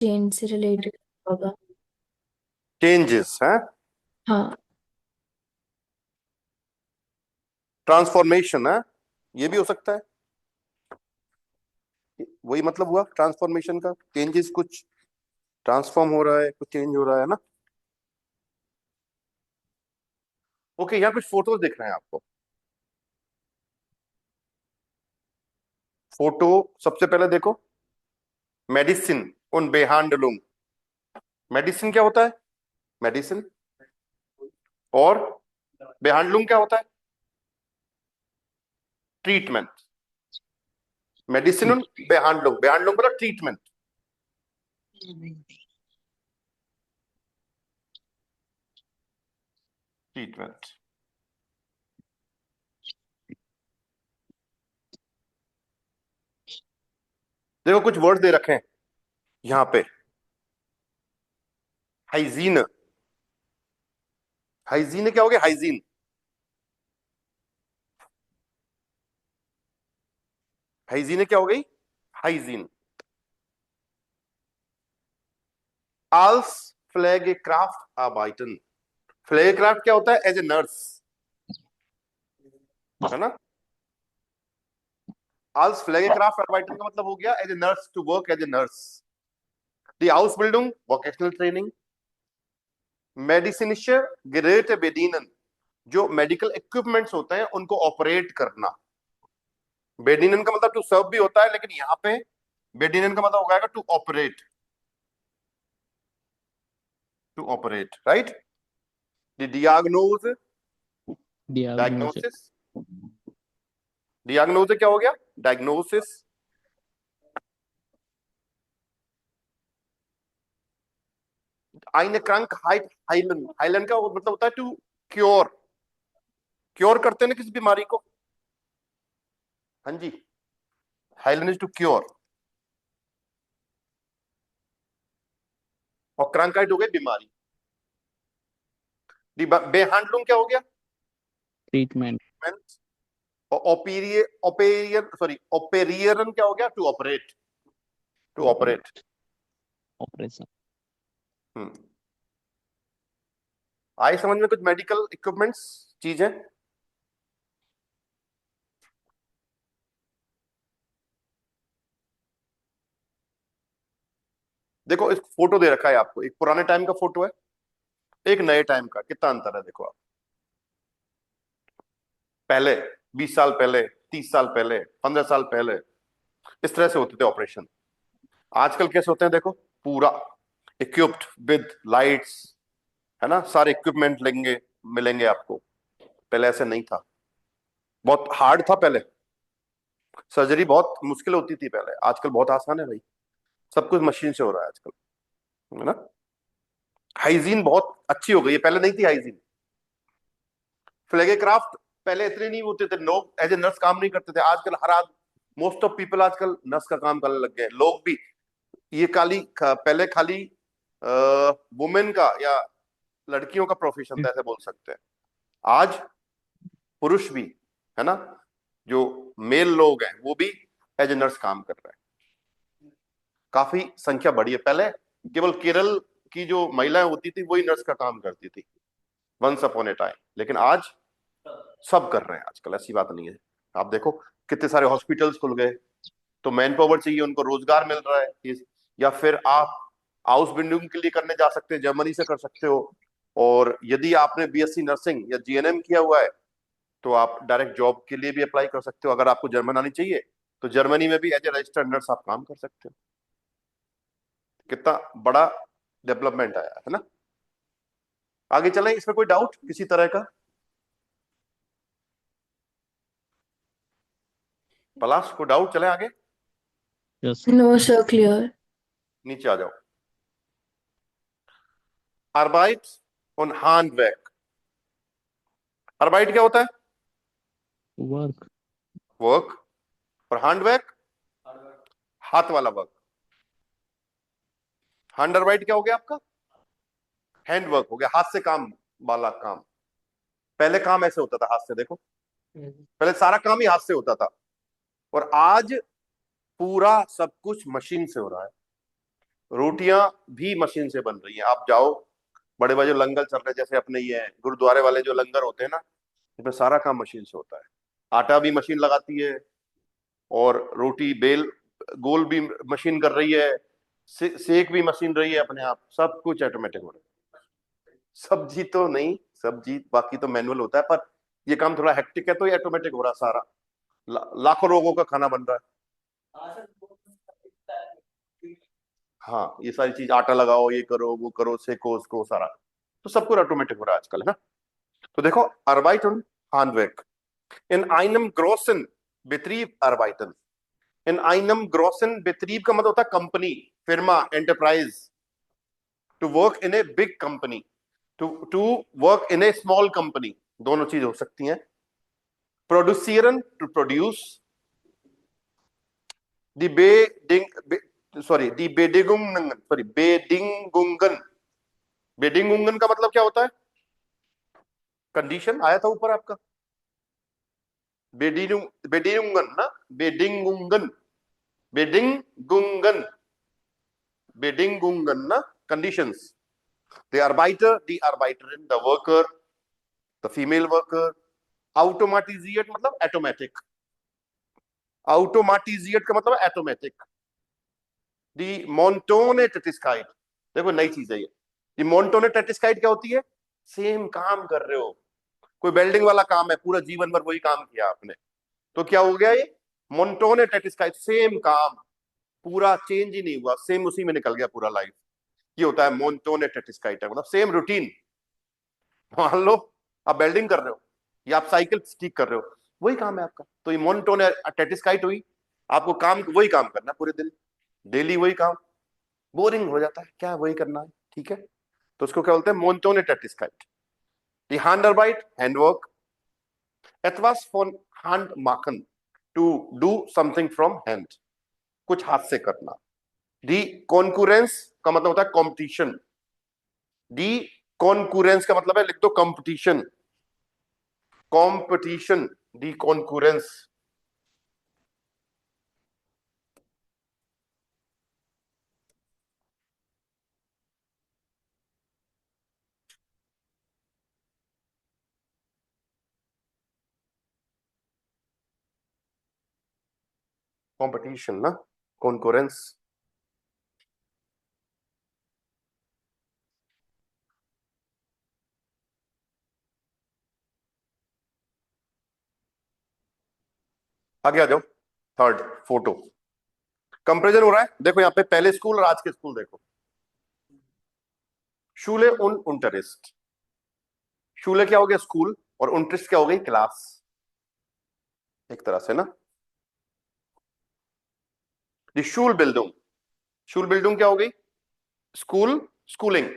Change से related होगा। Changes है। हाँ। ट्रांसफॉर्मेशन है। ये भी हो सकता है। वही मतलब हुआ ट्रांसफॉर्मेशन का, चेंजेस, कुछ ट्रांसफॉर्म हो रहा है, कुछ चेंज हो रहा है ना। ओके, यहाँ कुछ फोटोज दिख रहे हैं आपको। फोटो सबसे पहले देखो। मेडिसिन उन बेहांडलुम। मेडिसिन क्या होता है? मेडिसिन। और बेहांडलुम क्या होता है? ट्रीटमेंट। मेडिसिन उन बेहांडलुम, बेहांडलुम मतलब ट्रीटमेंट। ट्रीटमेंट। देखो कुछ वर्ड दे रखे हैं यहाँ पे। हाइजीन। हाइजीन क्या हो गया? हाइजीन। हाइजीन क्या हो गई? हाइजीन। आल्स फ्लैग क्राफ्ट आबाइटन। फ्लैग क्राफ्ट क्या होता है? एज ए नर्स, है ना। आल्स फ्लैग क्राफ्ट आबाइटन का मतलब हो गया as a nurse, to work as a nurse. दी Ausbildung वोकेशनल ट्रेनिंग। मेडिसिनिशर ग्रेट बेडिनन, जो मेडिकल इक्विपमेंट्स होते हैं उनको ऑपरेट करना। बेडिनन का मतलब टू सर्व भी होता है, लेकिन यहाँ पे बेडिनन का मतलब हो जाएगा to operate. To operate, right. द डियाग्नोज, diagnosis, डायग्नोसिस। डियाग्नोज क्या हो गया? डायग्नोसिस। आइन क्रंक हाइट हाइलन, हाइलन का मतलब होता है टू क्योर। क्योर करते हैं ना किसी बीमारी को। हाँ जी। हाइलन इज टू क्योर। और क्रंकाइट हो गई बीमारी। बेहांडलुम क्या हो गया? treatment, और ओपेरियर, ओपेरियर सॉरी ओपेरियरन क्या हो गया? To operate. To operate. operation, हम्म। आए समझ में कुछ मेडिकल इक्विपमेंट्स चीजें? देखो इस फोटो दे रखा है आपको, एक पुराने टाइम का फोटो है, एक नए टाइम का। कितना अंतर है देखो आप। पहले 20 साल पहले, 30 साल पहले, 15 साल पहले इस तरह से होते थे ऑपरेशन। आजकल कैसे होते हैं देखो। पूरा इक्विप्ड विद लाइट्स, है ना, सारे इक्विपमेंट लेंगे, मिलेंगे आपको। पहले ऐसे नहीं था। बहुत हार्ड था पहले। सर्जरी बहुत मुश्किल होती थी पहले। आजकल बहुत आसान है भाई। सब कुछ मशीन से हो रहा है आजकल, है ना। हाइजीन बहुत अच्छी हो गई है, पहले नहीं थी हाइजीन। फ्लैगे क्राफ्ट पहले इतने नहीं होते थे, लोग एज ए नर्स काम नहीं करते थे। आजकल हर आदमी, मोस्ट ऑफ पीपल आजकल नर्स का काम करने लग गए। लोग भी ये पहले खाली वुमेन का या लड़कियों का प्रोफेशन था, ऐसे बोल सकते हैं। आज पुरुष भी, है ना, जो मेल लोग हैं वो भी एज ए नर्स काम कर रहे हैं। काफी संख्या बढ़ी है। पहले केवल केरल की जो महिलाएं होती थी वही नर्स का काम करती थी, वंस अपॉन ए टाइम। लेकिन आज सब कर रहे हैं आजकल, ऐसी बात नहीं है। आप देखो कितने सारे हॉस्पिटल्स खुल गए। तो मैन पावर चाहिए, उनको रोजगार मिल रहा है। या फिर आप हाउस बिल्डिंग के लिए करने जा सकते हैं, जर्मनी से कर सकते हो। और यदि आपने बीएससी नर्सिंग या जीएनएम किया हुआ है तो आप डायरेक्ट जॉब के लिए भी अप्लाई कर सकते हो। अगर आपको जर्मन आनी चाहिए तो जर्मनी में भी एज ए रजिस्टर्ड नर्स आप काम कर सकते हो। कितना बड़ा डेवलपमेंट आया है ना। आगे चलें, इसमें कोई डाउट किसी तरह का? पलाश को डाउट? चले आगे। yes, no sir, clear. नीचे आ जाओ। अर्बाइट ऑन हैंडवर्क। अर्बाइट क्या होता है? work, work. और हैंडवर्क हाथ वाला वर्क। हैंड अर्बाइट क्या हो गया आपका? हैंड वर्क हो गया, हाथ से काम वाला काम। पहले काम ऐसे होता था हाथ से, देखो पहले सारा काम ही हाथ से होता था। और आज पूरा सब कुछ मशीन से हो रहा है। रोटियां भी मशीन से बन रही हैं। आप जाओ, बड़े बड़े जो लंगर चल रहे हैं, जैसे अपने ये हैं गुरुद्वारे वाले जो लंगर होते हैं ना, इसमें सारा काम मशीन से होता है। आटा भी मशीन लगाती है, और रोटी बेल गोल भी मशीन कर रही है, सेक भी मशीन रही है अपने आप, सब कुछ ऑटोमेटिक हो रहा है। सब्जी तो नहीं, सब्जी बाकी तो मैनुअल होता है, पर ये काम थोड़ा हेक्टिक है तो ये ऑटोमेटिक हो रहा है सारा। लाखों लोगों का खाना बन रहा है। हाँ, ये सारी चीज, आटा लगाओ, ये करो, वो करो, सेको उसको, सारा तो सब कुछ ऑटोमेटिक हो रहा है आजकल, है ना। तो देखो, अर्बाइटन handwerk in einem großen Betrieb arbeiten। in einem großen Betrieb का मतलब होता है कंपनी, फिर्मा, enterprise. To work in a big company, to work in a small company, दोनों चीज हो सकती हैं। प्रोड्यूसियरन, टू प्रोड्यूस। दी बेडिंग सॉरी दी बेडिंगुंगन सॉरी बेडिंगुंगन। बेडिंगुंगन का मतलब क्या होता है? कंडीशन आया था ऊपर आपका, बेडिंगुंगन ना, बेडिंगुंगन, बेडिंगुंगन, बेडिंगुंगन ना, conditions. The arbiter, the arbiterin, the worker, the female worker। automatisiert मतलब automatic, automatisiert का मतलब automatic। the montone tetiskeit, देखो नई चीज है ये। the montone tetiskeit क्या होती है? सेम काम कर रहे हो, कोई वेल्डिंग वाला काम है, पूरा जीवन भर वही काम किया आपने, तो क्या हो गया ये? मोन्टोने टेटिस्काइट, सेम काम, पूरा चेंज ही नहीं हुआ, सेम उसी में निकल गया पूरा लाइफ। ये होता है मोन्टोने टेटिस्काइट, मतलब सेम रूटीन। मान लो आप वेल्डिंग कर रहे हो या आप साइकिल ठीक कर रहे हो, वही काम है आपका, तो ये मोनोटोन टेटिस्काइट हुई। आपको काम वही काम करना है पूरे दिन, डेली वही काम, बोरिंग हो जाता है, क्या वही करना है, ठीक है। तो उसको क्या बोलते हैं? मोनोटोन टेटिस्काइट। दी हैंडआर्बाइट, हैंडवर्क। एटवास फॉन हैंड माखन, to do something from hand, कुछ हाथ से करना। दी कॉन्कुरेंस का मतलब होता है कॉम्पिटिशन। दी कॉन्कुरेंस का मतलब है, लिख दो कॉम्पिटिशन, कॉम्पिटिशन, दी कॉन्कुरेंस। कंपटीशन ना, कॉन्करेंस। आगे आ जाओ, थर्ड फोटो, कंपेरिजन हो रहा है। देखो यहाँ पे पहले स्कूल और आज के स्कूल देखो। शूले उन unterricht, शूले क्या हो गया? स्कूल, और unterricht क्या हो गई? क्लास, एक तरह से ना। दी शूल बिल्डिंग, शूल बिल्डिंग क्या हो गई? School, schooling.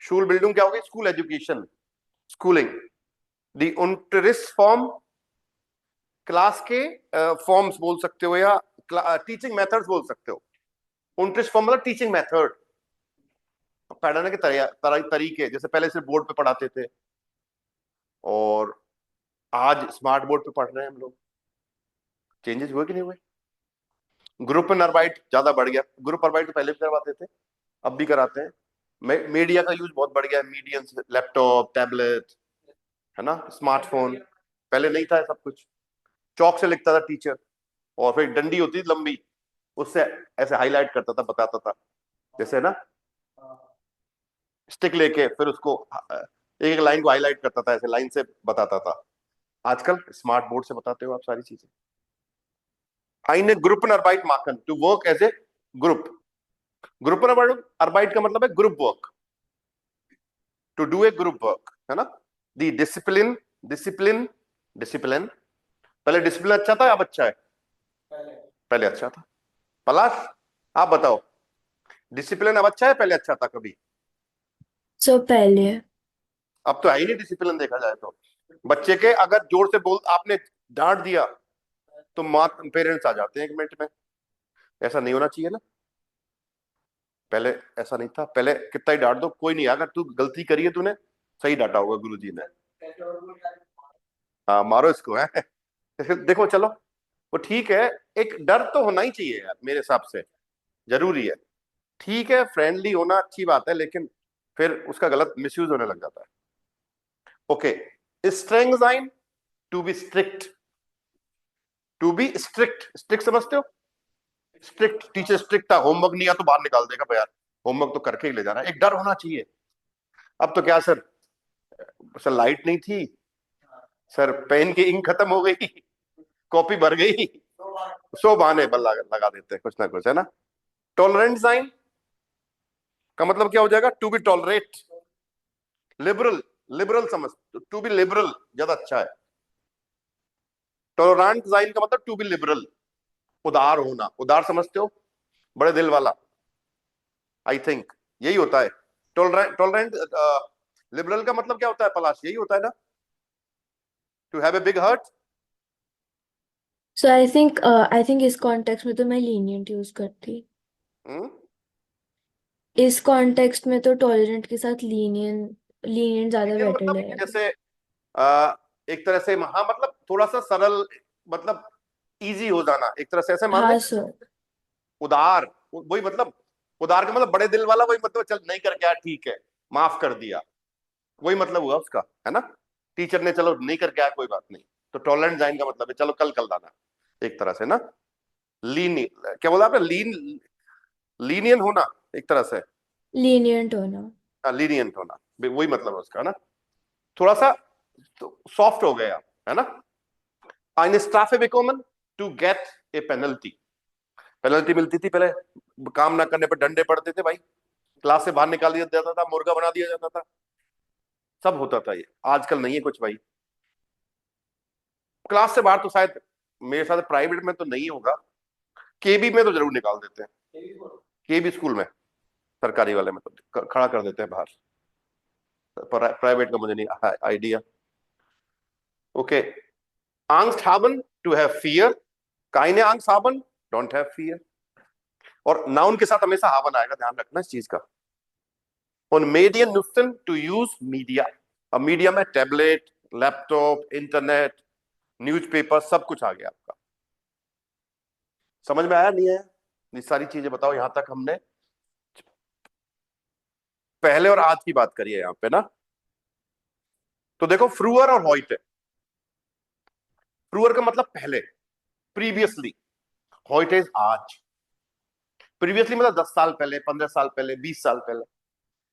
शूल बिल्डिंग क्या हो गई? School education, schooling. दी unterricht फॉर्म, क्लास के फॉर्म्स बोल सकते हो, या टीचिंग मेथड्स बोल सकते हो। unterricht फॉर्म मतलब टीचिंग मेथड, पढ़ाने के तरीके, जैसे पहले सिर्फ बोर्ड पे पढ़ाते थे, और आज स्मार्ट बोर्ड पे पढ़ रहे हैं हम लोग। चेंजेस हुए कि नहीं हुए? ग्रुप अर्बाइट ज्यादा बढ़ गया, ग्रुप अर्बाइट तो पहले भी करवाते थे, अब भी कराते हैं। मीडिया का यूज बहुत बढ़ गया है, मीडियम, लैपटॉप, टैबलेट, है ना, स्मार्टफोन। पहले नहीं था सब कुछ, चौक से लिखता था टीचर, और फिर डंडी होती थी लंबी, उससे ऐसे हाईलाइट करता था, बताता था, जैसे ना स्टिक लेके फिर उसको एक एक लाइन को हाईलाइट करता था, ऐसे लाइन से बताता था। आजकल स्मार्ट बोर्ड से बताते हो आप सारी चीजें। eine Gruppenarbeit machen, to work as a group। Gruppenarbeit का मतलब है group work, to do a group work, है ना। The discipline, discipline, discipline. पहले डिसिप्लिन अच्छा था, अब अच्छा है? पहले अच्छा था। पलाश, आप बताओ, डिसिप्लिन अब अच्छा है, पहले अच्छा था कभी? सो पहले। अब तो है ही नहीं डिसिप्लिन, देखा जाए तो। बच्चे के अगर जोर से बोल, आपने डांट दिया, तो माँ पेरेंट्स आ जाते हैं 1 मिनट में। ऐसा नहीं होना चाहिए ना, पहले ऐसा नहीं था। पहले कितना ही डांट दो, कोई नहीं, अगर तू गलती करी है तूने, सही डांटा होगा गुरुजी ने, हाँ मारो इसको है। देखो चलो, वो ठीक है, एक डर तो होना ही चाहिए यार, मेरे हिसाब से जरूरी है। ठीक है, फ्रेंडली होना अच्छी बात है, लेकिन फिर उसका गलत मिसयूज होने लग जाता है। Okay, strength, to be strict. To be strict, strict समझते हो? स्ट्रिक्ट, टीचर स्ट्रिक्ट था, होमवर्क नहीं आया तो बाहर निकाल देगा, भाई यार होमवर्क तो करके ही ले जाना है, एक डर होना चाहिए। अब तो क्या सर, सर लाइट नहीं थी, सर पेन की इंक खत्म हो गई, कॉपी भर गई, सो बहाने बल लगा देते हैं कुछ ना कुछ, है ना। टॉलरेंट साइन का मतलब क्या हो जाएगा? To be tolerate. Liberal, liberal समझ, टू बी लिबरल ज्यादा अच्छा है। टॉलरेंट साइन का मतलब टू बी लिबरल, उदार होना। उदार समझते हो? बड़े दिल वाला, आई थिंक यही होता है। टॉलरेंट, टॉलरेंट लिबरल का मतलब क्या होता है पलाश? यही होता है ना, to have a big heart. So I think इस कॉन्टेक्स्ट में तो मैं लीनियंट यूज करती। इस कॉन्टेक्स्ट में तो टॉलरेंट के साथ लीनियंट ज्यादा लीनियन बेटर मतलब लगेगा। जैसे एक तरह से, हाँ मतलब थोड़ा सा सरल, मतलब इजी हो जाना, एक तरह से ऐसे मान ले। हाँ सर। उदार, वही मतलब, उदार का मतलब बड़े दिल वाला, वही मतलब चल नहीं कर गया ठीक है, माफ कर दिया, वही मतलब हुआ उसका, है ना। टीचर ने चलो नहीं कर गया कोई बात नहीं, तो टॉलरेंट जाइन का मतलब है चलो कल कल लाना, एक तरह से ना। लीन, क्या बोला आपने? लीनियन होना एक तरह से, लीनियंट होना। लीनियंट होना, वही मतलब है उसका ना, थोड़ा सा सॉफ्ट हो गया, है ना। Eine Strafe bekommen to get a penalty। Penalty मिलती थी पहले, काम ना करने पर डंडे पड़ते थे भाई, क्लास से बाहर निकाल दिया जाता था, मुर्गा बना दिया जाता था, सब होता था ये। आजकल नहीं है कुछ भाई। क्लास से बाहर तो शायद मेरे साथ प्राइवेट में तो नहीं होगा, केबी में तो जरूर निकाल देते हैं, केबी स्कूल में, सरकारी वाले में तो खड़ा कर देते हैं बाहर, प्राइवेट का मुझे नहीं idea. Okay, Angst haben, to have fear। keine Angst haben, don't have fear। और नाउन के साथ हमेशा हावन आएगा, ध्यान रखना इस चीज का। और मेडियन नुस्सन, टू यूज मीडिया। अब मीडिया में टैबलेट, लैपटॉप, इंटरनेट, न्यूज़पेपर, सब कुछ आ गया आपका। समझ में आया नहीं आया? ये सारी चीजें बताओ, यहां तक हमने पहले और आज की बात करी है यहां पे ना। तो देखो, फ्रूअर और हॉइट। फ्रूअर का मतलब पहले, प्रीवियसली। हॉइट इज आज। प्रीवियसली मतलब 10 साल पहले, 15 साल पहले, 20 साल पहले,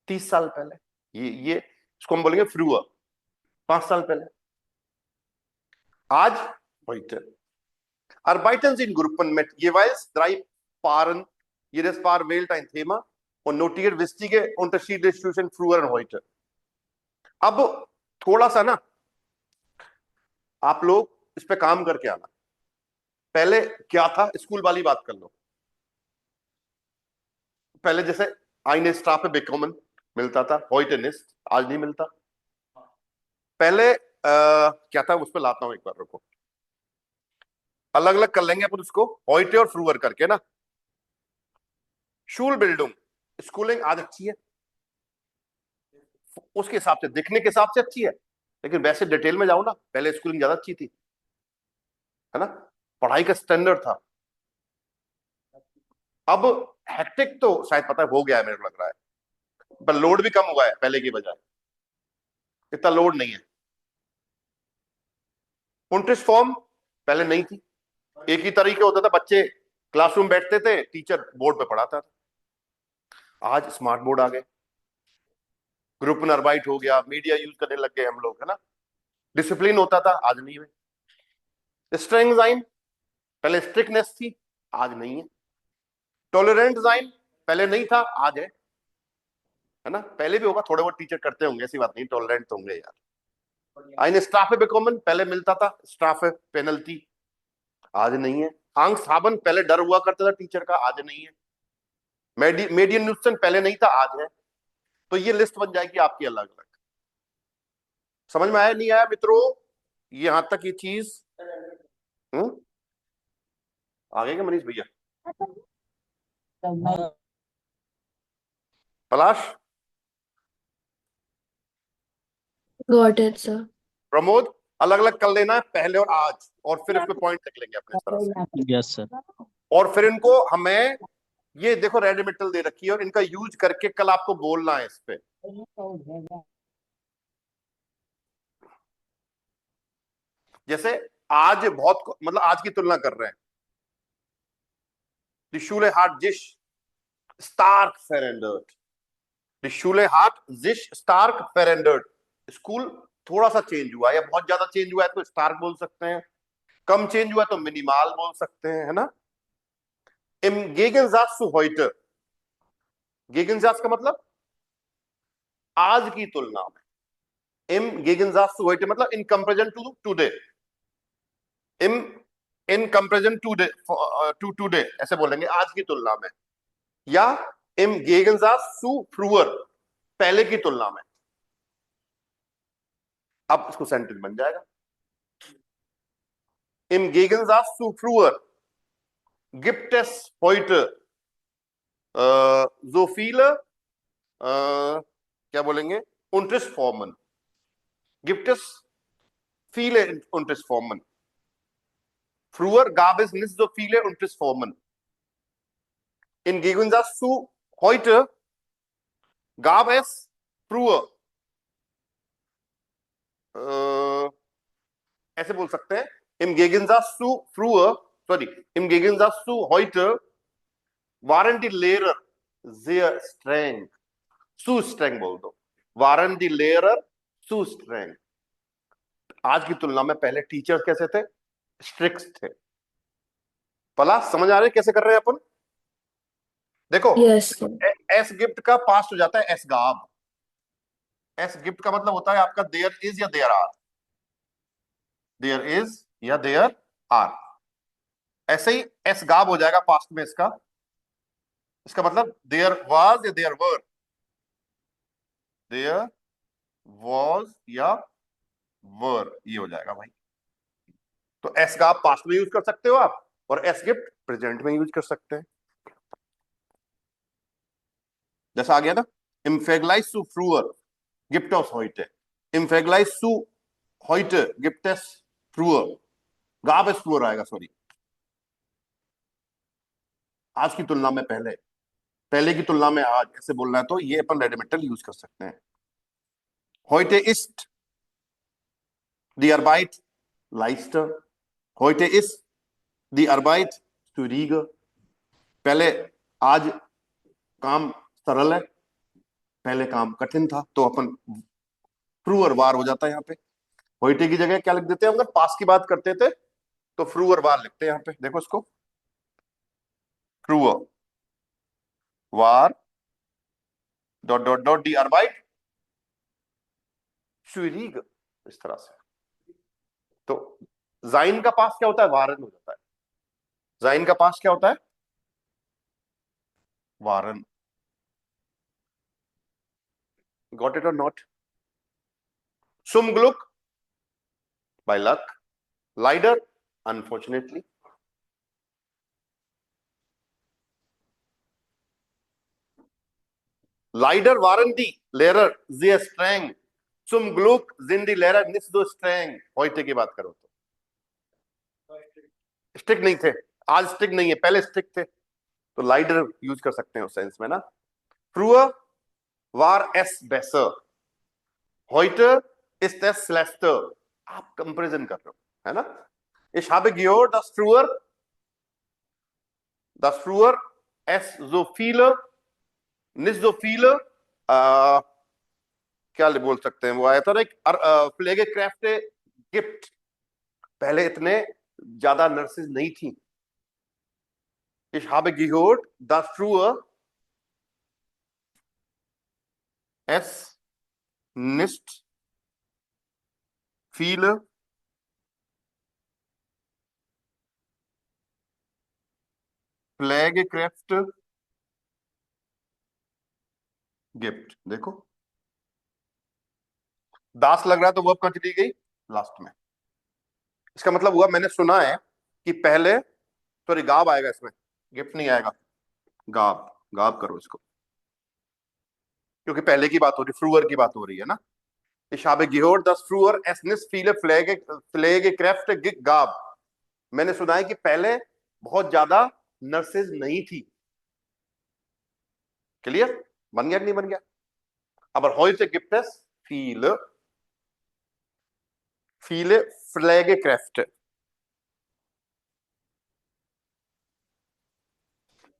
30 साल पहले, ये इसको हम बोलेंगे फ्रूअर। 5 साल पहले। आज heute। Arbeiten Sie in Gruppen mit jeweils 3 Paaren jedes Paar wählt ein Thema und notiert wichtige Unterschiede zwischen früher und heute। अब थोड़ा सा ना आप लोग इस पे काम करके आना। पहले क्या था, स्कूल वाली बात कर लो। पहले जैसे eine Strafe bekommen मिलता था, heute nicht, आज नहीं मिलता। पहले क्या था, उस पर लाता हूं एक बार, रुको, अलग अलग कर लेंगे अपन उसको, heute और früher करके ना। Schulbildung, स्कूलिंग आज अच्छी है, उसके हिसाब से, दिखने के हिसाब से अच्छी है, लेकिन वैसे डिटेल में जाओ ना, पहले स्कूलिंग ज्यादा अच्छी थी, है ना, पढ़ाई का स्टैंडर्ड था। अब हेक्टिक तो शायद पता है हो गया है, मेरे को लग रहा है, पर लोड भी कम हुआ है पहले की बजाय, इतना लोड नहीं है। उनट्रिस फॉर्म पहले नहीं थी, एक ही तरीके होता था, बच्चे क्लासरूम बैठते थे, टीचर बोर्ड पे पढ़ाता था। आज स्मार्ट बोर्ड आ गए, ग्रुप नरवाइट हो गया, मीडिया यूज करने लग गए हम लोग, है ना। डिसिप्लिन होता था, आज नहीं है। स्ट्रेंग्थ, पहले स्ट्रिक्टनेस थी, आज नहीं है। टॉलरेंट साइन पहले नहीं था, आज है ना। पहले भी होगा, थोड़े बहुत टीचर करते होंगे, ऐसी बात नहीं, टॉलरेंट तो होंगे यार। आइने स्ट्राफे बेकॉमन पहले मिलता था, स्ट्राफे पेनल्टी, आज नहीं है। आंग्स हाबन पहले डर हुआ करता था टीचर का, आज नहीं है। मेडियन न्यूसन पहले नहीं था, आज है। तो ये लिस्ट बन जाएगी आपकी अलग अलग। समझ में आया नहीं आया मित्रों? यहां तक ये चीज आ गई क्या मनीष भैया? पलाश, गॉट इट सर। प्रमोद, अलग अलग कर लेना है पहले और आज, और फिर इस पे पॉइंट लिख लेंगे अपने इस तरह से। Yes, sir। और फिर इनको हमें ये देखो रेड मेटल दे रखी है और इनका यूज करके कल आपको बोलना है इस पे। जैसे आज बहुत मतलब आज की तुलना कर रहे हैं। Die Schule hat sich stark verändert. Die Schule hat sich stark verändert. School थोड़ा सा चेंज हुआ है, या बहुत ज्यादा चेंज हुआ है तो स्टार्क बोल सकते हैं, कम चेंज हुआ है तो मिनिमाल बोल सकते हैं, है ना। Im Gegensatz zu heute, Gegensatz का मतलब आज की तुलना में, Im Gegensatz zu heute मतलब in comparison to today, in comparison to today ऐसे बोलेंगे आज की तुलना में, या im Gegensatz zu früher पहले की तुलना में। अब इसको सेंटेंस बन जाएगा। Im Gegensatz zu früher gibt es heute so viele क्या बोलेंगे Unterrichtsformen, gibt es viele Unterrichtsformen. Früher gab es nicht so viele Unterrichtsformen. Im Gegensatz zu heute gab es früher ऐसे बोल सकते हैं im Gegensatz zu früher, sorry, im Gegensatz zu heute waren die Lehrer sehr streng. Zu streng बोल दो, waren die Lehrer zu streng. आज की तुलना में पहले टीचर्स कैसे थे, स्ट्रिक्ट थे। पला समझ आ रहे कैसे कर रहे हैं अपन। देखो Yes. एस गिफ्ट का पास्ट हो जाता है एस गाब। एस गिफ्ट का मतलब होता है आपका देयर इज या देयर आर, देयर इज या देयर आर। ऐसे ही एस गाब हो जाएगा पास्ट में इसका, इसका मतलब देयर वाज या देयर वर, देयर वाज या वर, ये हो जाएगा भाई। तो एस गाब पास्ट में यूज कर सकते हो आप, और एस गिफ्ट प्रेजेंट में यूज कर सकते हैं। जैसा आ गया ना, im Vergleich zu früher gibt es heute, im Vergleich zu heute gibt es früher, gab es früher आएगा, सॉरी, आज की तुलना में पहले, पहले की तुलना में आज, ऐसे बोलना है तो ये अपन रेडिमेटल यूज कर सकते हैं। Heute ist die Arbeit leichter, heute ist die Arbeit schwieriger, पहले आज काम सरल है, पहले काम कठिन था, तो अपन फ्रूअर वार हो जाता है यहाँ पे। होइटे की जगह क्या लिख देते हैं, अगर पास की बात करते थे तो फ्रूअर वार लिखते हैं यहाँ पे, देखो इसको, फ्रूअर वार डॉट डॉट डॉट डी आर्बाइट schwierig, इस तरह से। तो जाइन का पास क्या होता है, वारन हो जाता है। जाइन का पास क्या होता है, वारन। गॉट इट और not. Zum Glück, by luck. Leider, unfortunately. Leider waren die Lehrer sehr streng. Zum Glück sind die Lehrer nicht so streng. heute की बात करो तो स्ट्रिक्ट नहीं थे, आज स्ट्रिक्ट नहीं है, पहले स्ट्रिक्ट थे, तो लाइडर यूज कर सकते हैं उस सेंस में ना। Früher war es besser, heute ist es schlechter. आप कंपैरिजन कर रहे हो, है ना। Ich habe gehört, dass früher es so viele, nicht so viele, क्या बोल सकते हैं, वो आया था ना एक Pflegekräfte gibt, पहले इतने ज्यादा नर्सेज नहीं थी। Ich habe gehört, dass früher es nicht viele Pflegekräfte gibt। देखो दास लग रहा है तो वर्ब कहाँ चली गई, लास्ट में। इसका मतलब हुआ मैंने सुना है कि पहले, सॉरी गाब आएगा इसमें, गिफ्ट नहीं आएगा, गाब, गाब करो इसको, क्योंकि पहले की बात हो रही, फ्रूअर की बात हो रही है ना। Ich habe gehört, dass früher es nicht viele Pflegekräfte gab। मैंने सुना है कि पहले बहुत ज्यादा नर्सेज नहीं थी। Clear? बन गया कि नहीं बन गया? Aber heute gibt es viele Pflegekräfte.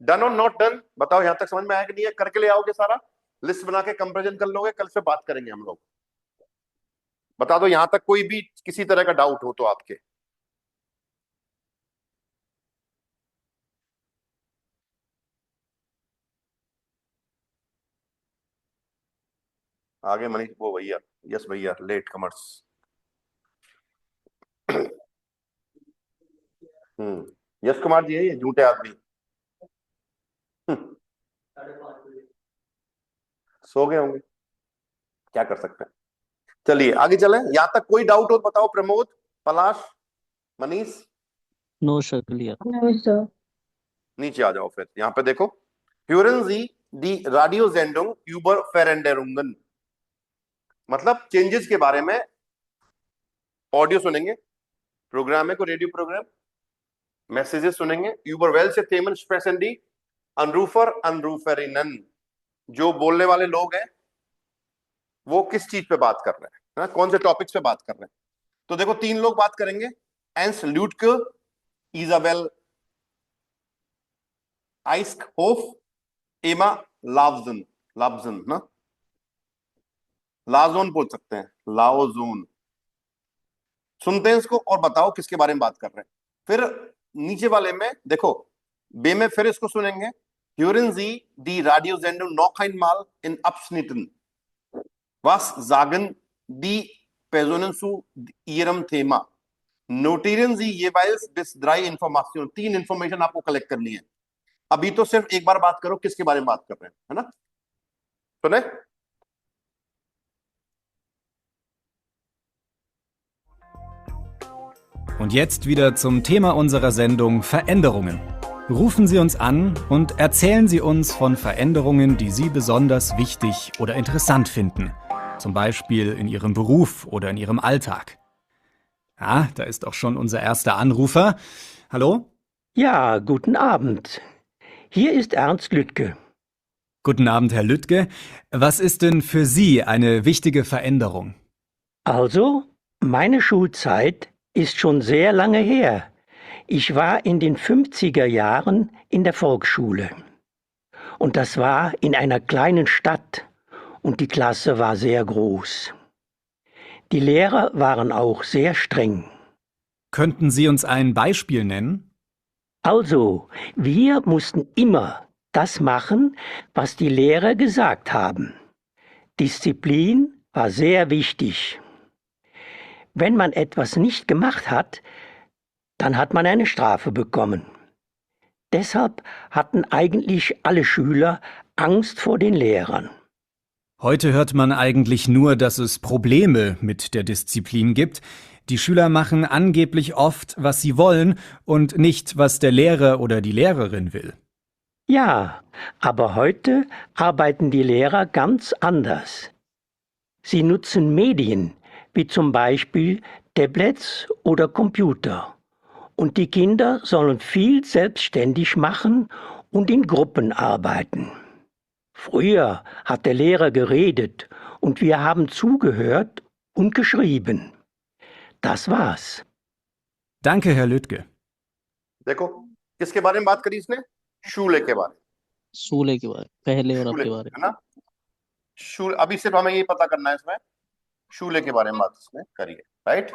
Done और नॉट डन बताओ, यहां तक समझ में आया कि नहीं है? करके ले आओगे सारा, लिस्ट बना के कंपैरिजन कर लोगे, कल से बात करेंगे हम लोग। बता दो यहां तक कोई भी किसी तरह का डाउट हो तो आपके। आगे मनीष वो भैया, यस भैया, लेट कमर्स। यश कुमार जी है ये झूठे आदमी। हम्म, सो गए होंगे, क्या कर सकते हैं। चलिए आगे चलें, यहां तक कोई डाउट हो तो बताओ। प्रमोद, पलाश, Manish, No, sir. Clear. No, sir. नीचे आ जाओ फिर। यहां पे देखो, Hören Sie die Radiosendung über Veränderungen, मतलब चेंजेस के बारे में ऑडियो सुनेंगे, प्रोग्राम है कोई रेडियो प्रोग्राम, मैसेजेस सुनेंगे। über welche Themen sprechen die Anrufer Anruferinnen, जो बोलने वाले लोग हैं वो किस चीज पे बात कर रहे हैं, ना? कौन से टॉपिक्स पे बात कर रहे हैं। तो देखो 3 लोग बात करेंगे, एंस ल्यूटके, इजाबेल आइस्कहोफ, एमा लावजन, लावजन ना, लाजोन बोल सकते हैं, लाओजोन। सुनते हैं इसको और बताओ किसके बारे में बात कर रहे हैं। फिर नीचे वाले में देखो, बे में फिर इसको सुनेंगे, Hören Sie die Radiosendung noch einmal in Abschnitten. Was sagen die Personen zu ihrem Thema? Notieren Sie jeweils bis 3 Informationen, 3 information आपको कलेक्ट करनी है। अभी तो सिर्फ एक बार बात करो किसके बारे में बात कर रहे हैं, है ना? सुने? Und jetzt wieder zum Thema unserer Sendung Veränderungen. Rufen Sie uns an und erzählen Sie uns von Veränderungen, die Sie besonders wichtig oder interessant finden. Zum Beispiel in Ihrem Beruf oder in Ihrem Alltag. Ah, da ist auch schon unser erster Anrufer. Hallo? Ja, guten Abend. Hier ist Ernst Lüttke. Guten Abend, Herr Lüttke. Was ist denn für Sie eine wichtige Veränderung? Also, meine Schulzeit ist schon sehr lange her. Ich war in den 50er Jahren in der Volksschule. Und das war in einer kleinen Stadt und die Klasse war sehr groß. Die Lehrer waren auch sehr streng. Könnten Sie uns ein Beispiel nennen? Also, wir mussten immer das machen, was die Lehrer gesagt haben. Disziplin war sehr wichtig. Wenn man etwas nicht gemacht hat, dann hat man eine Strafe bekommen. Deshalb hatten eigentlich alle Schüler Angst vor den Lehrern. Heute hört man eigentlich nur, dass es Probleme mit der Disziplin gibt. Die Schüler machen angeblich oft, was sie wollen und nicht, was der Lehrer oder die Lehrerin will. Ja, aber heute arbeiten die Lehrer ganz anders. Sie nutzen Medien, wie zum Beispiel Tablets oder Computer. Und die Kinder sollen viel selbstständig machen und in Gruppen arbeiten. Früher hat der Lehrer geredet und wir haben zugehört und geschrieben. Das war's. Danke, Herr Lüttke. देखो किसके बारे में बात करी इसने? शूले के बारे में। सूले के बारे पहले और अब शूले, के बारे है ना? शूल, अभी सिर्फ हमें ये पता करना है इसमें शूले के बारे में बात इसमें करी है, राइट?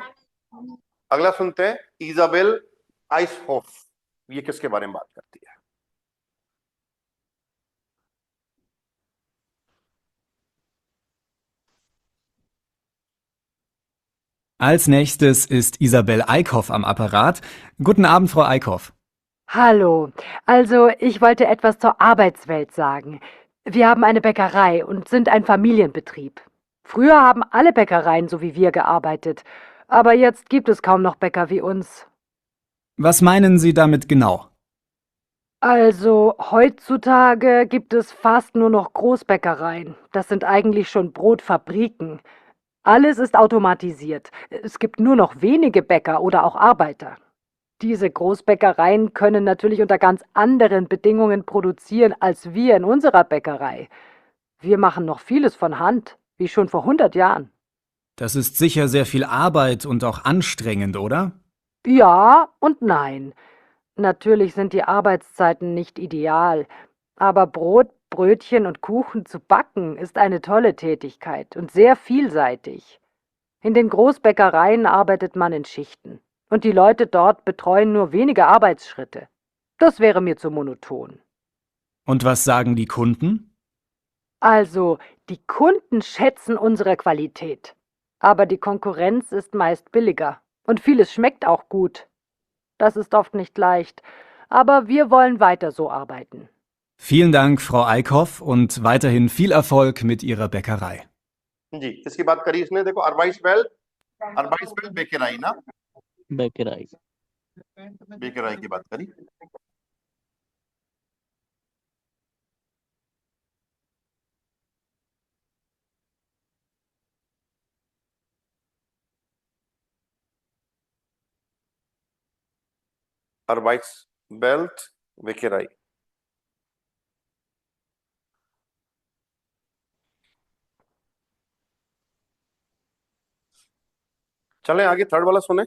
अगला सुनते हैं, इजाबेल आइसहोफ, ये किसके बारे में बात करती है? Als nächstes ist Isabel Eickhoff am Apparat. Guten Abend, Frau Eickhoff. Hallo, also ich wollte etwas zur Arbeitswelt sagen. Wir haben eine Bäckerei und sind ein Familienbetrieb. Früher haben alle Bäckereien so wie wir gearbeitet, aber jetzt gibt es kaum noch Bäcker wie uns. Was meinen Sie damit genau? Also heutzutage gibt es fast nur noch Großbäckereien. Das sind eigentlich schon Brotfabriken. Alles ist automatisiert. Es gibt nur noch wenige Bäcker oder auch Arbeiter. Diese Großbäckereien können natürlich unter ganz anderen Bedingungen produzieren als wir in unserer Bäckerei. Wir machen noch vieles von Hand, wie schon vor 100 Jahren. Das ist sicher sehr viel Arbeit und auch anstrengend, oder? Ja und nein. Natürlich sind die Arbeitszeiten nicht ideal, aber Brot, Brötchen und Kuchen zu backen ist eine tolle Tätigkeit und sehr vielseitig. In den Großbäckereien arbeitet man in Schichten und die Leute dort betreuen nur wenige Arbeitsschritte. Das wäre mir zu monoton. Und was sagen die Kunden? Also, die Kunden schätzen unsere Qualität, aber die Konkurrenz ist meist billiger und vieles schmeckt auch gut. Das ist oft nicht leicht, aber wir wollen weiter so arbeiten. Vielen Dank, Frau Eickhoff, und weiterhin viel Erfolg mit Ihrer Bäckerei. जी, किसकी बात करी इसने? देखो, अरबाइस bell बेकेराई ना, बेकराई। बेकेराई की बात करी। अरबाइस belt बेकेराई। चलें आगे, थर्ड वाला सुने।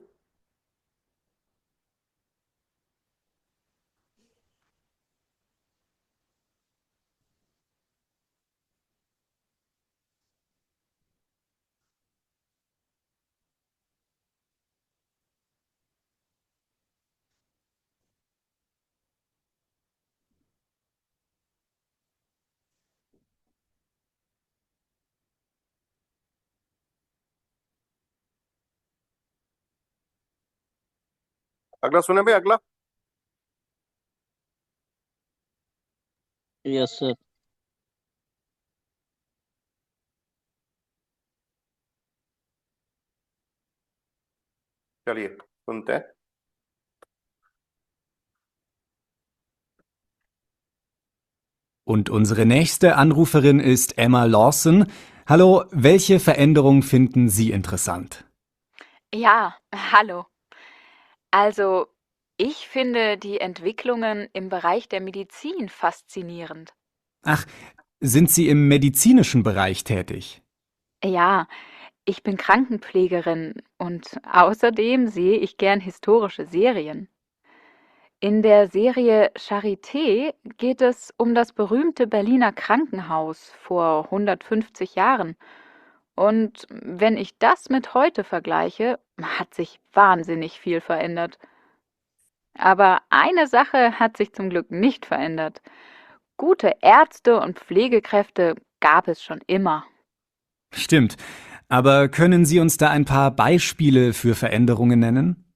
अगला सुने भाई, अगला। Yes sir. चलिए सुनते हैं। Und unsere nächste Anruferin ist Emma Lawson. Hallo, welche Veränderung finden Sie interessant? Ja, hallo. Also, ich finde die Entwicklungen im Bereich der Medizin faszinierend. Ach, sind Sie im medizinischen Bereich tätig? Ja, ich bin Krankenpflegerin und außerdem sehe ich gern historische Serien. In der Serie Charité geht es um das berühmte Berliner Krankenhaus vor 150 Jahren. Und wenn ich das mit heute vergleiche, hat sich wahnsinnig viel verändert. Aber eine Sache hat sich zum Glück nicht verändert. Gute Ärzte und Pflegekräfte gab es schon immer. Stimmt. Aber können Sie uns da ein paar Beispiele für Veränderungen nennen?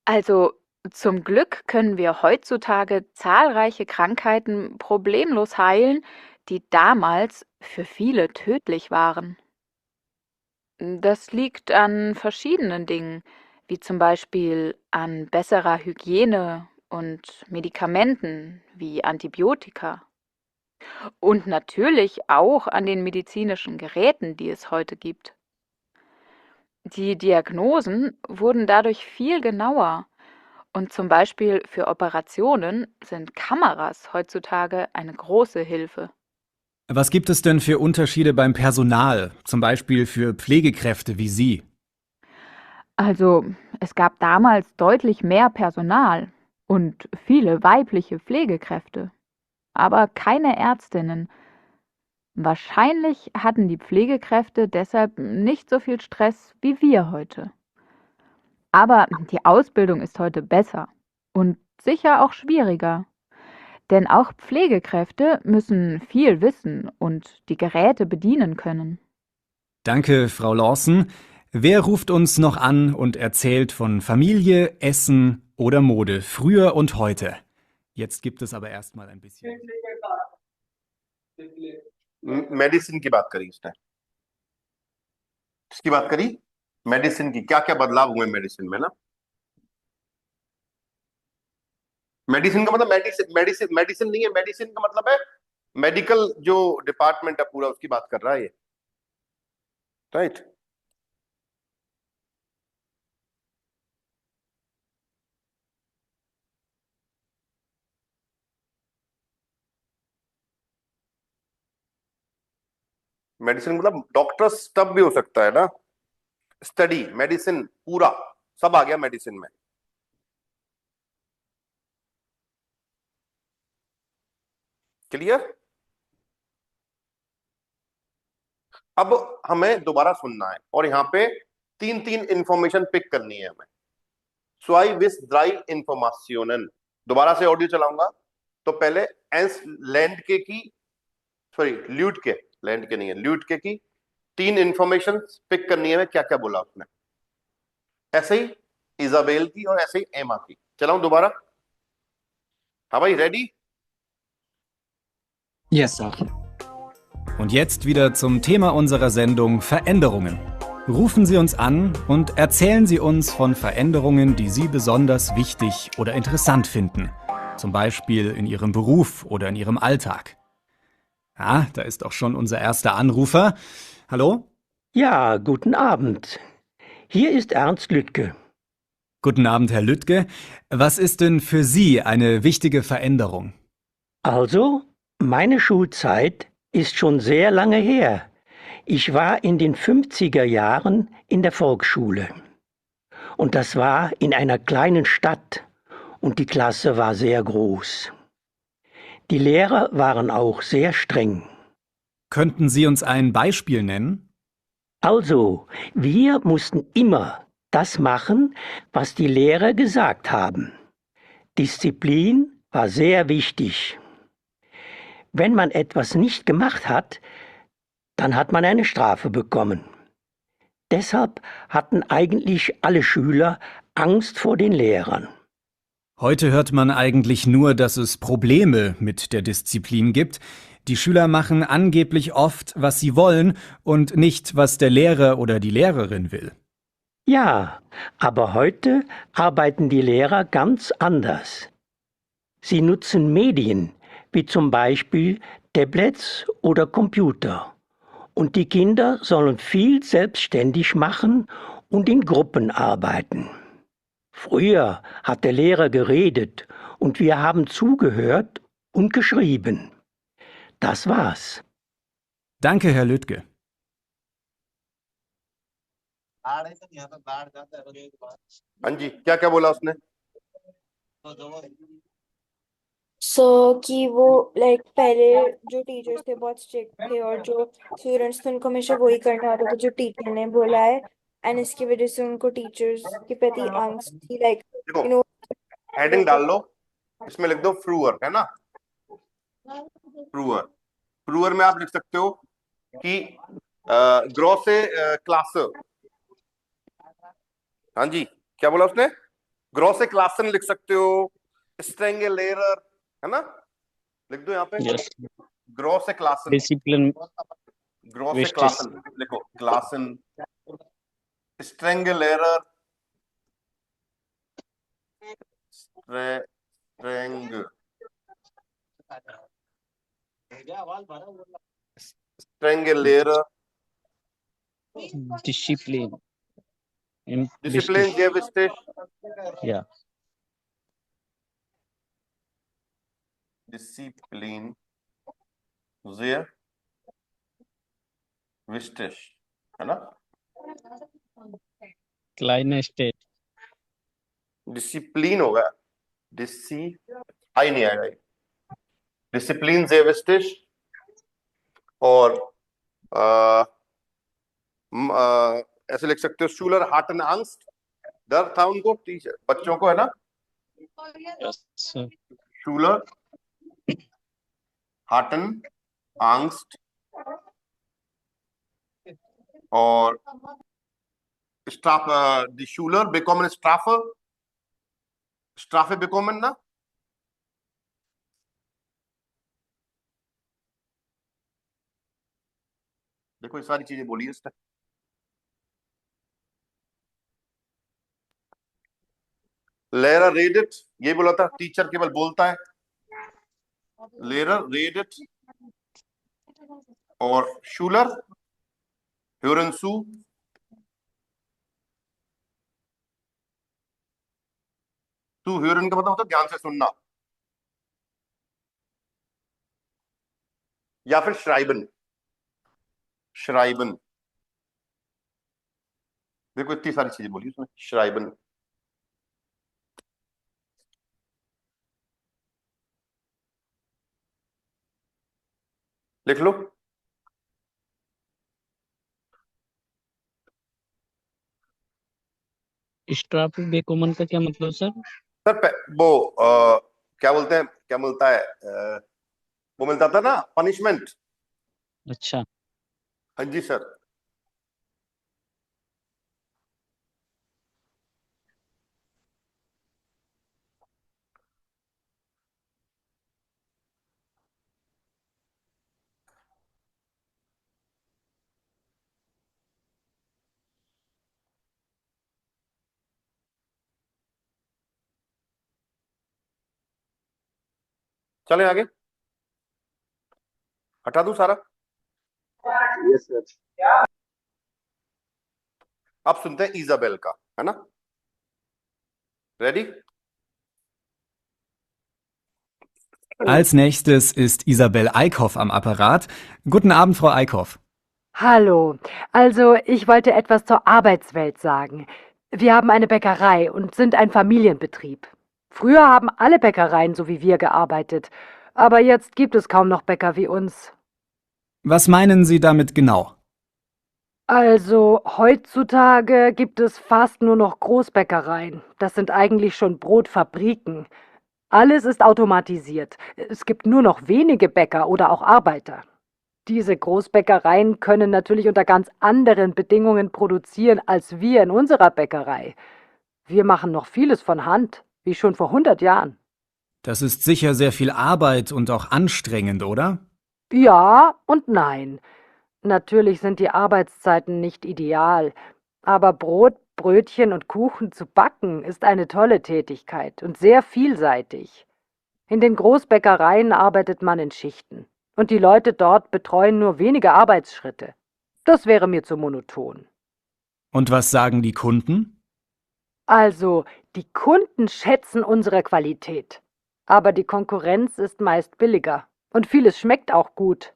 Also zum Glück können wir heutzutage zahlreiche Krankheiten problemlos heilen, die damals für viele tödlich waren. Das liegt an verschiedenen Dingen, wie zum Beispiel an besserer Hygiene und Medikamenten wie Antibiotika. Und natürlich auch an den medizinischen Geräten, die es heute gibt. Die Diagnosen wurden dadurch viel genauer und zum Beispiel für Operationen sind Kameras heutzutage eine große Hilfe. Was gibt es denn für Unterschiede beim Personal, zum Beispiel für Pflegekräfte wie Sie? Also, es gab damals deutlich mehr Personal und viele weibliche Pflegekräfte, aber keine Ärztinnen. Wahrscheinlich hatten die Pflegekräfte deshalb nicht so viel Stress wie wir heute. Aber die Ausbildung ist heute besser und sicher auch schwieriger. Denn auch Pflegekräfte müssen viel wissen und die Geräte bedienen können. Danke, Frau Lawson. Wer ruft uns noch an und erzählt von Familie, Essen oder Mode, früher und heute? Jetzt gibt es aber erstmal ein bisschen. Medicine की बात करी इसने। किसकी बात करी? Medicine की। क्या क्या बदलाव हुए मेडिसिन में ना? मेडिसिन का मतलब मेडिसिन मेडिसिन मेडिसिन नहीं है, मेडिसिन का मतलब है मेडिकल जो डिपार्टमेंट है पूरा, उसकी बात कर रहा है ये, राइट। मेडिसिन मतलब डॉक्टर्स तब भी हो सकता है ना, स्टडी, मेडिसिन, पूरा सब आ गया मेडिसिन में। क्लियर? अब हमें दोबारा सुनना है और यहाँ पे तीन तीन इंफॉर्मेशन पिक करनी है हमें। सो आई विश ड्राई इंफॉर्मेशन, दोबारा से ऑडियो चलाऊंगा। तो पहले एंस लैंड के की, सॉरी ल्यूट के, लैंड के नहीं है, ल्यूट के की तीन इंफॉर्मेशन पिक करनी है, क्या क्या बोला उसने। ऐसे ही इजाबेल की और ऐसे ही एमा की। चलाऊं दोबारा? हाँ भाई, ready? Yes, sir. Und jetzt wieder zum Thema unserer Sendung Veränderungen. Rufen Sie uns an und erzählen Sie uns von Veränderungen, die Sie besonders wichtig oder interessant finden. Zum Beispiel in Ihrem Beruf oder in Ihrem Alltag. Ah, da ist auch schon unser erster Anrufer. Hallo? Ja, guten Abend. Hier ist Ernst Lüttke. Guten Abend, Herr Lüttke. Was ist denn für Sie eine wichtige Veränderung? Also, meine Schulzeit ist schon sehr lange her. Ich war in den 50er Jahren in der Volksschule. Und das war in einer kleinen Stadt und die Klasse war sehr groß. Die Lehrer waren auch sehr streng. Könnten Sie uns ein Beispiel nennen? Also, wir mussten immer das machen, was die Lehrer gesagt haben. Disziplin war sehr wichtig. Wenn man etwas nicht gemacht hat, dann hat man eine Strafe bekommen. Deshalb hatten eigentlich alle Schüler Angst vor den Lehrern. Heute hört man eigentlich nur, dass es Probleme mit der Disziplin gibt. Die Schüler machen angeblich oft, was sie wollen und nicht, was der Lehrer oder die Lehrerin will. Ja, aber heute arbeiten die Lehrer ganz anders. Sie nutzen Medien, wie zum Beispiel Tablets oder Computer. Und die Kinder sollen viel selbstständig machen und in Gruppen arbeiten. Früher hat der Lehrer geredet und wir haben zugehört und geschrieben. Das war's. Danke, Herr Lüttke. हाँ जी, क्या क्या बोला उसने? कि वो like पहले जो teachers थे बहुत स्ट्रिक्ट थे और जो स्टूडेंट्स थे उनको हमेशा वही करना होता था जो टीचर ने बोला है, एंड इसकी वजह से उनको टीचर्स के प्रति angst थी, लाइक देखो, यू नो। हेडिंग डाल लो, इसमें लिख दो फ्रूअर, है ना? फ्रूअर, फ्रूअर में आप लिख सकते हो कि ग्रोसे क्लास, हाँ जी, क्या बोला उसने? ग्रोसे क्लासन लिख सकते हो, स्ट्रेंगलेरर, है ना? लिख दो यहाँ पे। Yes. ग्रोसे क्लासन, Discipline. ग्रोसे Vestis. क्लासन लिखो, क्लासन, स्ट्रेंगलेरर, स्ट्रेंग, स्ट्रेंगलेरर, Discipline. डिसिप्लिन, जेविस्टिश, Yeah. डिसिप्लिन, जेर विस्टिश, है ना? Kleine State. डिसिप्लिन होगा, डिसी आई नहीं आएगा, डिसिप्लिन जेविस्टिश। और ऐसे लिख सकते हो, शूलर हार्टन angst, डर था उनको, टीचर बच्चों को, है ना? Yes. sir. शूलर हार्टन angst और स्टाफ, दी शूलर bekommen Strafe, Strafe bekommen ना? देखो ये सारी चीजें बोली है इसने। लेरा read it, ये बोला था, टीचर केवल बोलता है। लेरा read it, और शूलर hören zu, zu hören का मतलब होता है ध्यान से सुनना, या फिर schreiben, श्राइबन। देखो इतनी सारी चीजें बोली उसने, श्राइबन। लिख लो। स्ट्राफी बेकोमन का क्या मतलब सर? सर वो क्या बोलते हैं, क्या मिलता है, वो मिलता था ना पनिशमेंट। अच्छा। हाँ जी सर। चले आगे, हटा दूं सारा। Yes sir. अब सुनते हैं इजाबेल का, है ना? Ready? Als nächstes ist Isabel Eickhoff am Apparat. Guten Abend, Frau Eickhoff. Hallo, also ich wollte etwas zur Arbeitswelt sagen. Wir haben eine Bäckerei und sind ein Familienbetrieb. Früher haben alle Bäckereien so wie wir gearbeitet, aber jetzt gibt es kaum noch Bäcker wie uns. Was meinen Sie damit genau? Also heutzutage gibt es fast nur noch Großbäckereien. Das sind eigentlich schon Brotfabriken. Alles ist automatisiert. Es gibt nur noch wenige Bäcker oder auch Arbeiter. Diese Großbäckereien können natürlich unter ganz anderen Bedingungen produzieren als wir in unserer Bäckerei. Wir machen noch vieles von Hand, wie schon vor 100 Jahren. Das ist sicher sehr viel Arbeit und auch anstrengend, oder? Ja und nein. Natürlich sind die Arbeitszeiten nicht ideal, aber Brot, Brötchen und Kuchen zu backen ist eine tolle Tätigkeit und sehr vielseitig. In den Großbäckereien arbeitet man in Schichten und die Leute dort betreuen nur wenige Arbeitsschritte. Das wäre mir zu monoton. Und was sagen die Kunden? Also, die Kunden schätzen unsere Qualität, aber die Konkurrenz ist meist billiger und vieles schmeckt auch gut.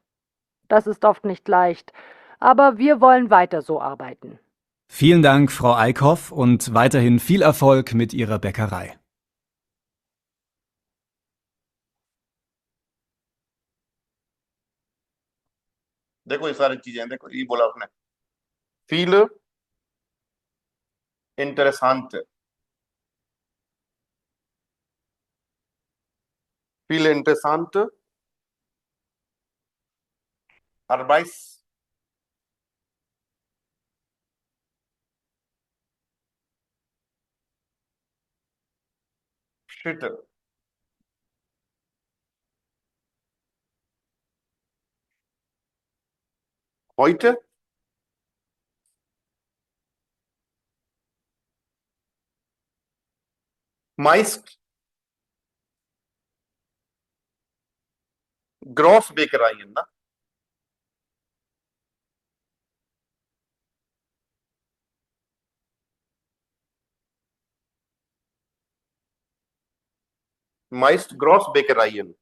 Das ist oft nicht leicht, aber wir wollen weiter so arbeiten. Vielen Dank, Frau Eickhoff, und weiterhin viel Erfolg mit Ihrer Bäckerei. देखो ये सारी चीजें, देखो ये बोला उसने, फील इंटरेसांट, फील इंटरेसांट, arbeids Schritte. Heute meist Großbäckereien, ne? Meist Großbäckereien.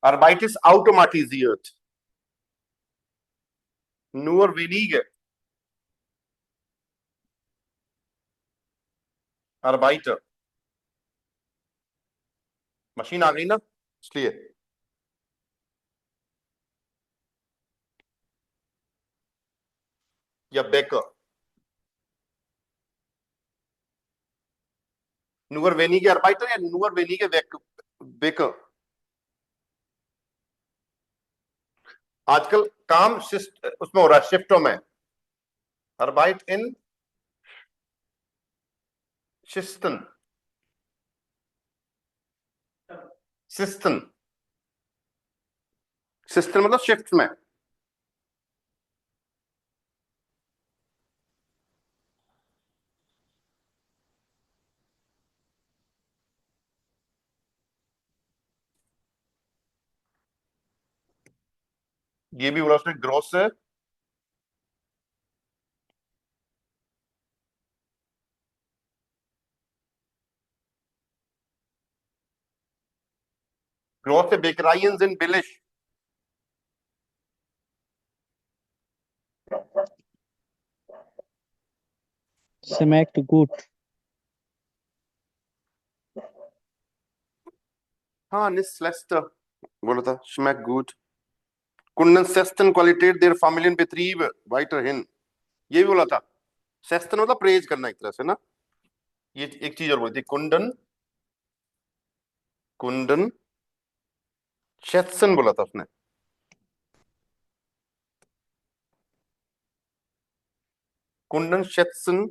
Arbeit ist automatisiert. Nur wenige Arbeiter. Machine आ गई ना, इसलिए या बेकर, nur wenige Arbeiter या nur wenige बेकर। आजकल काम उसमें हो रहा है, शिफ्टों में। Arbeit in Schichten. Schichten, Schichten मतलब शिफ्ट में। ये भी बोला उसने ग्रोस से बेकराइंस इन बिलिश। Schmeckt gut. हाँ निस लेस्टर बोला था schmeckt gut। कुंडन सेस्टन क्वालिटेट देयर familien Betrieb weiterhin। ये भी बोला था। सेस्टन मतलब प्रेज करना एक तरह से ना। ये एक चीज और बोली थी कुंडन कुंडन शेत्सन बोला था उसने। कुंडन शेत्सन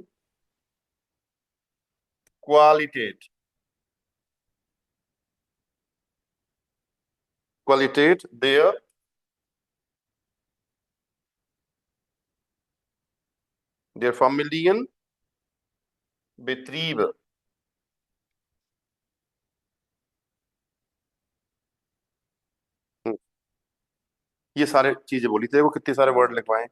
क्वालिटेट देयर familien Betrieb। ये सारे चीजें बोली थी। वो कितने सारे वर्ड लिखवाए।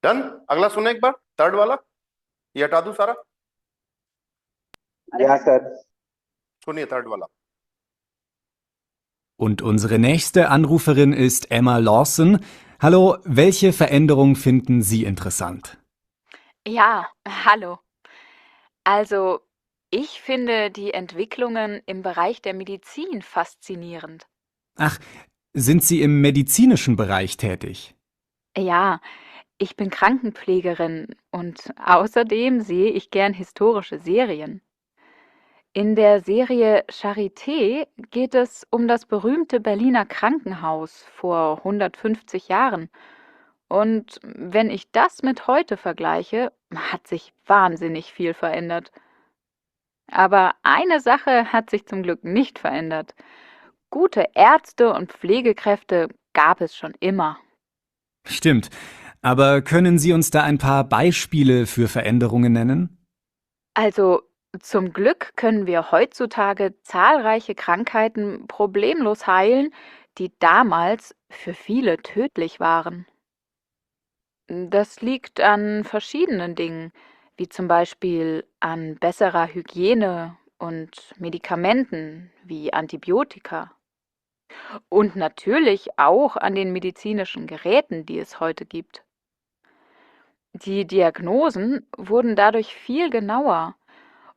डन। अगला सुने एक बार थर्ड वाला। ये हटा दूं सारा। Ja, Sir. सुनिए थर्ड वाला। Und unsere nächste Anruferin ist Emma Lawson. Hallo, welche Veränderung finden Sie interessant? Ja, hallo. Also, ich finde die Entwicklungen im Bereich der Medizin faszinierend. Ach, sind Sie im medizinischen Bereich tätig? Ja, ich bin Krankenpflegerin und außerdem sehe ich gern historische Serien. In der Serie Charité geht es um das berühmte Berliner Krankenhaus vor 150 Jahren. Und wenn ich das mit heute vergleiche, hat sich wahnsinnig viel verändert. Aber eine Sache hat sich zum Glück nicht verändert. Gute Ärzte und Pflegekräfte gab es schon immer. Stimmt. Aber können Sie uns da ein paar Beispiele für Veränderungen nennen? Also zum Glück können wir heutzutage zahlreiche Krankheiten problemlos heilen, die damals für viele tödlich waren. Das liegt an verschiedenen Dingen, wie zum Beispiel an besserer Hygiene und Medikamenten wie Antibiotika. Und natürlich auch an den medizinischen Geräten, die es heute gibt. Die Diagnosen wurden dadurch viel genauer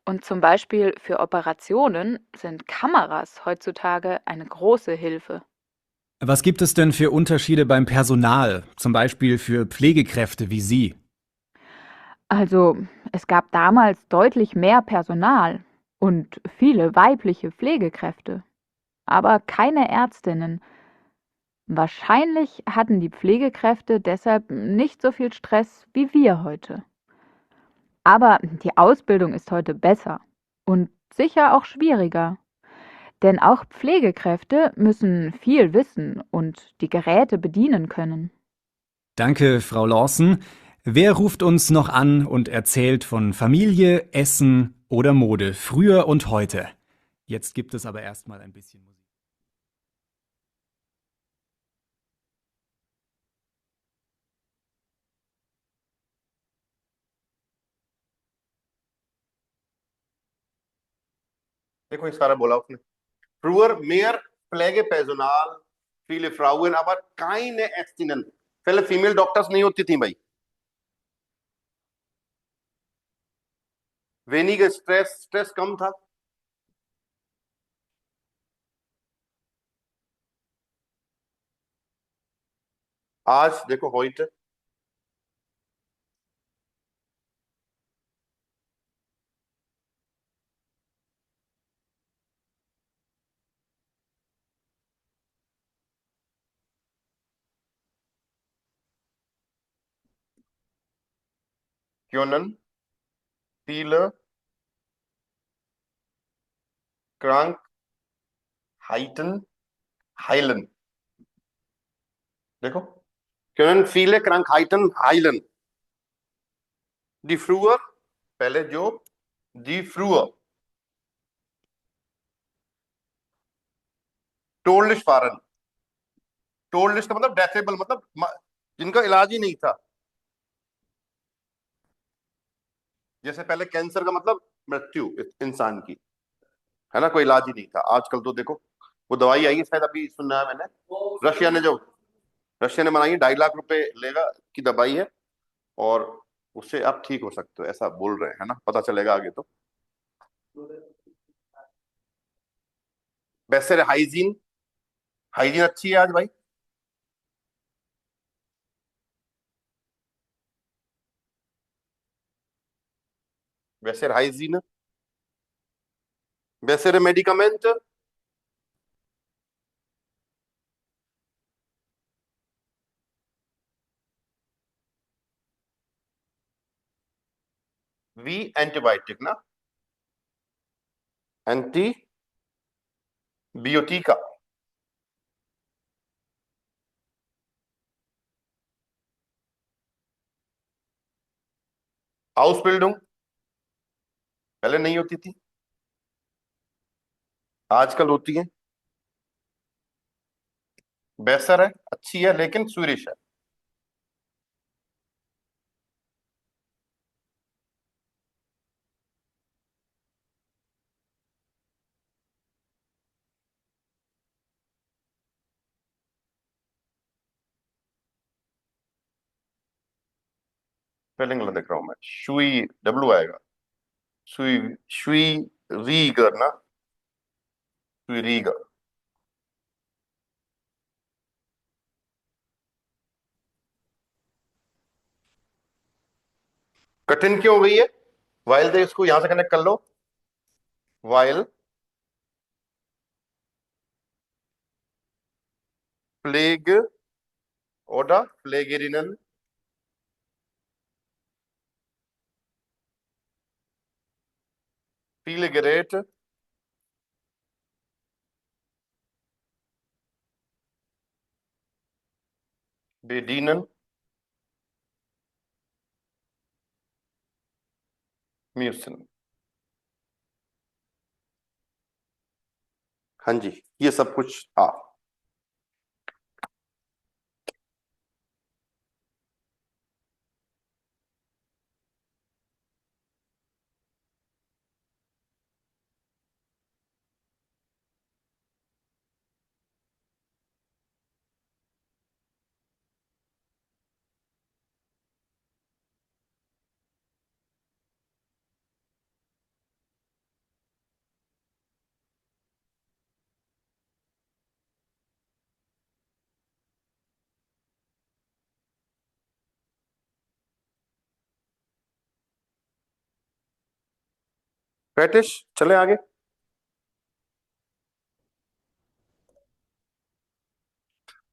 und zum Beispiel für Operationen sind Kameras heutzutage eine große Hilfe. Was gibt es denn für Unterschiede beim Personal, zum Beispiel für Pflegekräfte wie Sie? Also, es gab damals deutlich mehr Personal und viele weibliche Pflegekräfte, aber keine Ärztinnen. Wahrscheinlich hatten die Pflegekräfte deshalb nicht so viel Stress wie wir heute. Aber die Ausbildung ist heute besser und sicher auch schwieriger. Denn auch Pflegekräfte müssen viel wissen und die Geräte bedienen können. Danke, Frau Lawson. Wer ruft uns noch an und erzählt von Familie, Essen oder Mode, früher und heute? Jetzt gibt es aber erstmal ein bisschen Musik. देखो ये सारा बोला उसने। फ्रूअर mayor प्लेगे पेजोनाल viele Frauen, aber keine Ärztinnen. पहले female doctors नहीं होती थी भाई. weniger स्ट्रेस कम था. आज देखो heute können viele Krankheiten heilen. देखो können viele Krankheiten heilen. Die früher पहले जो die früher todlich waren. todlich का मतलब डेथेबल, मतलब जिनका इलाज ही नहीं था. जैसे पहले कैंसर का मतलब मृत्यु इंसान की, है ना, कोई इलाज ही नहीं था. आजकल तो देखो वो दवाई आई है, शायद अभी सुना है मैंने, रशिया ने बनाई है, 2.5 लाख रुपए लेगा की दवाई है, और उससे आप ठीक हो सकते हो, ऐसा बोल रहे हैं, है ना, पता चलेगा आगे. तो वैसे हाइजीन हाइजीन अच्छी है आज भाई. वैसे हाइजीन, वैसे मेडिकमेंट, वी एंटीबायोटिक ना, एंटीबायोटिका. Ausbildung पहले नहीं होती थी, आजकल होती है. बेहतर है, अच्छी है, लेकिन स्वीडिश है. स्पेलिंग देख रहा हूं मैं. शुई डब्ल्यू आएगा. शुई शुई रीगर ना, शुई रीगर. कठिन क्यों हो गई है? वाइल दे, इसको यहां से कनेक्ट कर लो. वाइल प्लेग ओडा प्लेगेरिनन पीलेगरेट बेडीनन म्यूसिन. हाँ जी, ये सब कुछ था. फैटिश, चले आगे.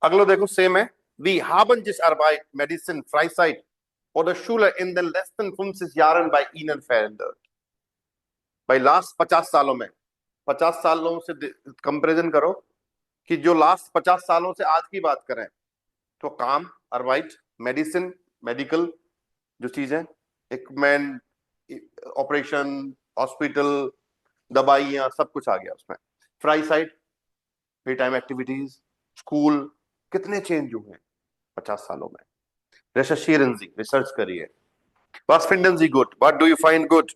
अगला देखो, सेम है. वी haben sich Arbeit, Medicine, Freizeit oder Schule in den letzten 50 Jahren bei Ihnen verändert. भाई लास्ट 50 सालों में, 50 सालों से कंपैरिजन करो कि जो लास्ट 50 सालों से आज की बात करें, तो काम, अर्बाइट, मेडिसिन, मेडिकल जो चीज है, इक्विपमेंट, ऑपरेशन, हॉस्पिटल, दवाइयां, सब कुछ आ गया उसमें. Fry side, free time activities, school, कितने चेंज हुए हैं 50 सालों में. Recherchieren Sie, रिसर्च करिए. Was finden Sie gut? What do you find good?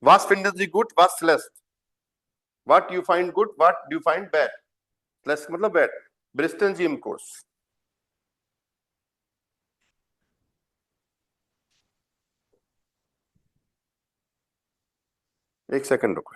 Was finden Sie gut, was schlecht? What you find good, what do you find bad? Schlecht मतलब bad. Berichten Sie im Kurs. एक second रुको।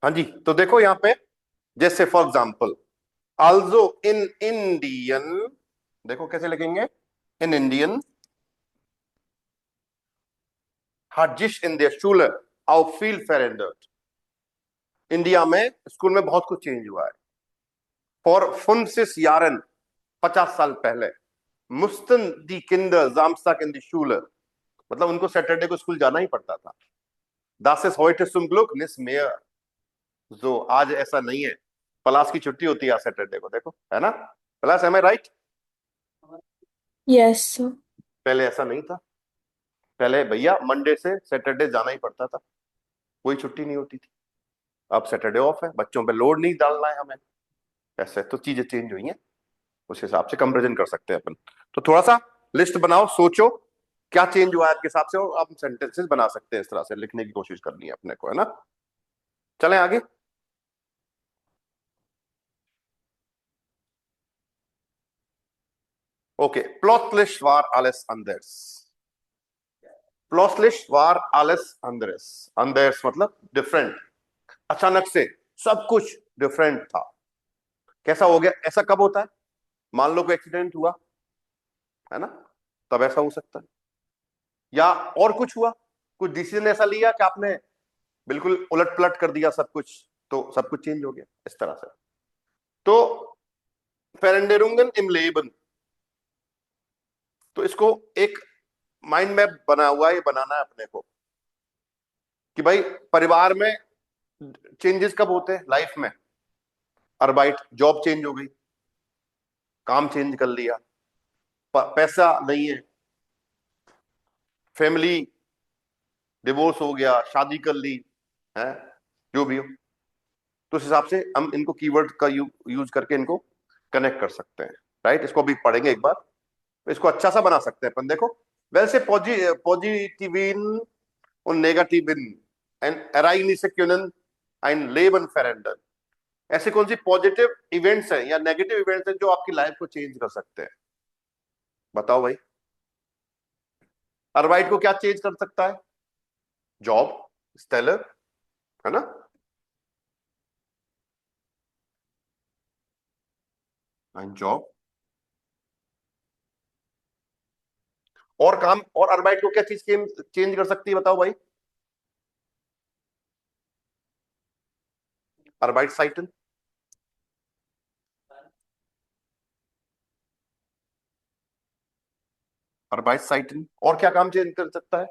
हाँ जी, तो देखो यहाँ पे, जैसे for example, also in Indian, देखो कैसे लिखेंगे, in Indian hat sich in der Schule auch viel verändert. India में स्कूल में बहुत कुछ चेंज हुआ है। फॉर 50 Jahren, 50 साल पहले, mussten die Kinder Samstag in die Schule, मतलब उनको सैटरडे को स्कूल जाना ही पड़ता था। Das ist heute zum Glück nicht mehr so, आज ऐसा नहीं है। पलास की छुट्टी होती है सैटरडे को, देखो है ना पलास, am I right? Yes, sir. पहले ऐसा नहीं था। पहले भैया मंडे से सैटरडे जाना ही पड़ता था, कोई छुट्टी नहीं होती थी। अब सैटरडे ऑफ है, बच्चों पे लोड नहीं डालना है हमें। ऐसे तो चीजें चेंज हुई हैं, उस हिसाब से कंपेरिजन कर सकते हैं अपन। तो थोड़ा सा लिस्ट बनाओ, सोचो क्या चेंज हुआ है आपके हिसाब से, और आप सेंटेंसेस बना सकते हैं, इस तरह से लिखने की कोशिश करनी है अपने को, है ना। चलें आगे। Okay, plötzlich war alles anders. Plötzlich war alles anders. Anders मतलब डिफरेंट, अचानक से सब कुछ डिफरेंट था। कैसा हो गया? ऐसा कब होता है? मान लो कोई एक्सीडेंट हुआ है ना, तब ऐसा हो सकता है, या और कुछ हुआ, कुछ डिसीजन ऐसा लिया कि आपने बिल्कुल उलट पलट कर दिया सब कुछ, तो सब कुछ चेंज हो गया इस तरह से। तो फेरेंडेरुंगन इम लेबन, तो इसको एक माइंड मैप बना हुआ है, ये बनाना है अपने को कि भाई परिवार में चेंजेस कब होते हैं लाइफ में। अर्बाइट, जॉब चेंज हो गई, काम चेंज कर लिया, पैसा नहीं है, फैमिली डिवोर्स हो गया, शादी कर ली है, जो भी हो, तो उस हिसाब से हम इनको कीवर्ड का यूज करके इनको कनेक्ट कर सकते हैं, राइट। इसको अभी पढ़ेंगे एक बार, इसको अच्छा सा बना सकते हैं अपन। देखो, वैसे पॉजिटिविन और नेगेटिविन एंड एराइनिसे क्यूनन ein Leben verändern, ऐसे कौन सी पॉजिटिव इवेंट्स हैं या नेगेटिव इवेंट्स हैं जो आपकी लाइफ को चेंज कर सकते हैं? बताओ भाई। अर्बाइट को क्या चेंज कर सकता है? जॉब, स्टेलर, है ना। जॉब और काम, और अर्बाइट को क्या चीज चेंज कर सकती है, बताओ भाई। अर्बाइट साइटन, अर्बाइट साइटन, और क्या काम चेंज कर सकता है?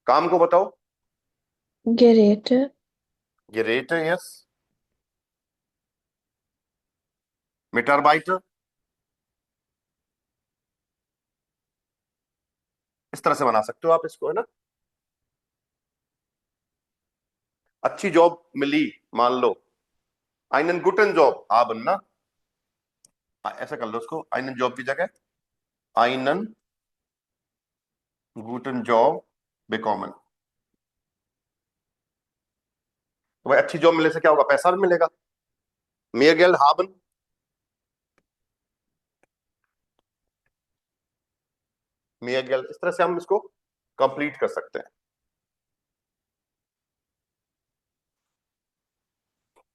काम को बताओ। Geräte. Geräte, yes. मिटारबाइटर, इस तरह से बना सकते हो आप इसको, है ना। अच्छी जॉब मिली, मान लो einen guten Job haben ना, ऐसा कर लो उसको, einen जॉब की जगह einen guten Job bekommen। तो भाई अच्छी जॉब मिलने से क्या होगा? पैसा भी मिलेगा। mehr Geld haben, mehr Geld, इस तरह से हम इसको कंप्लीट कर सकते हैं।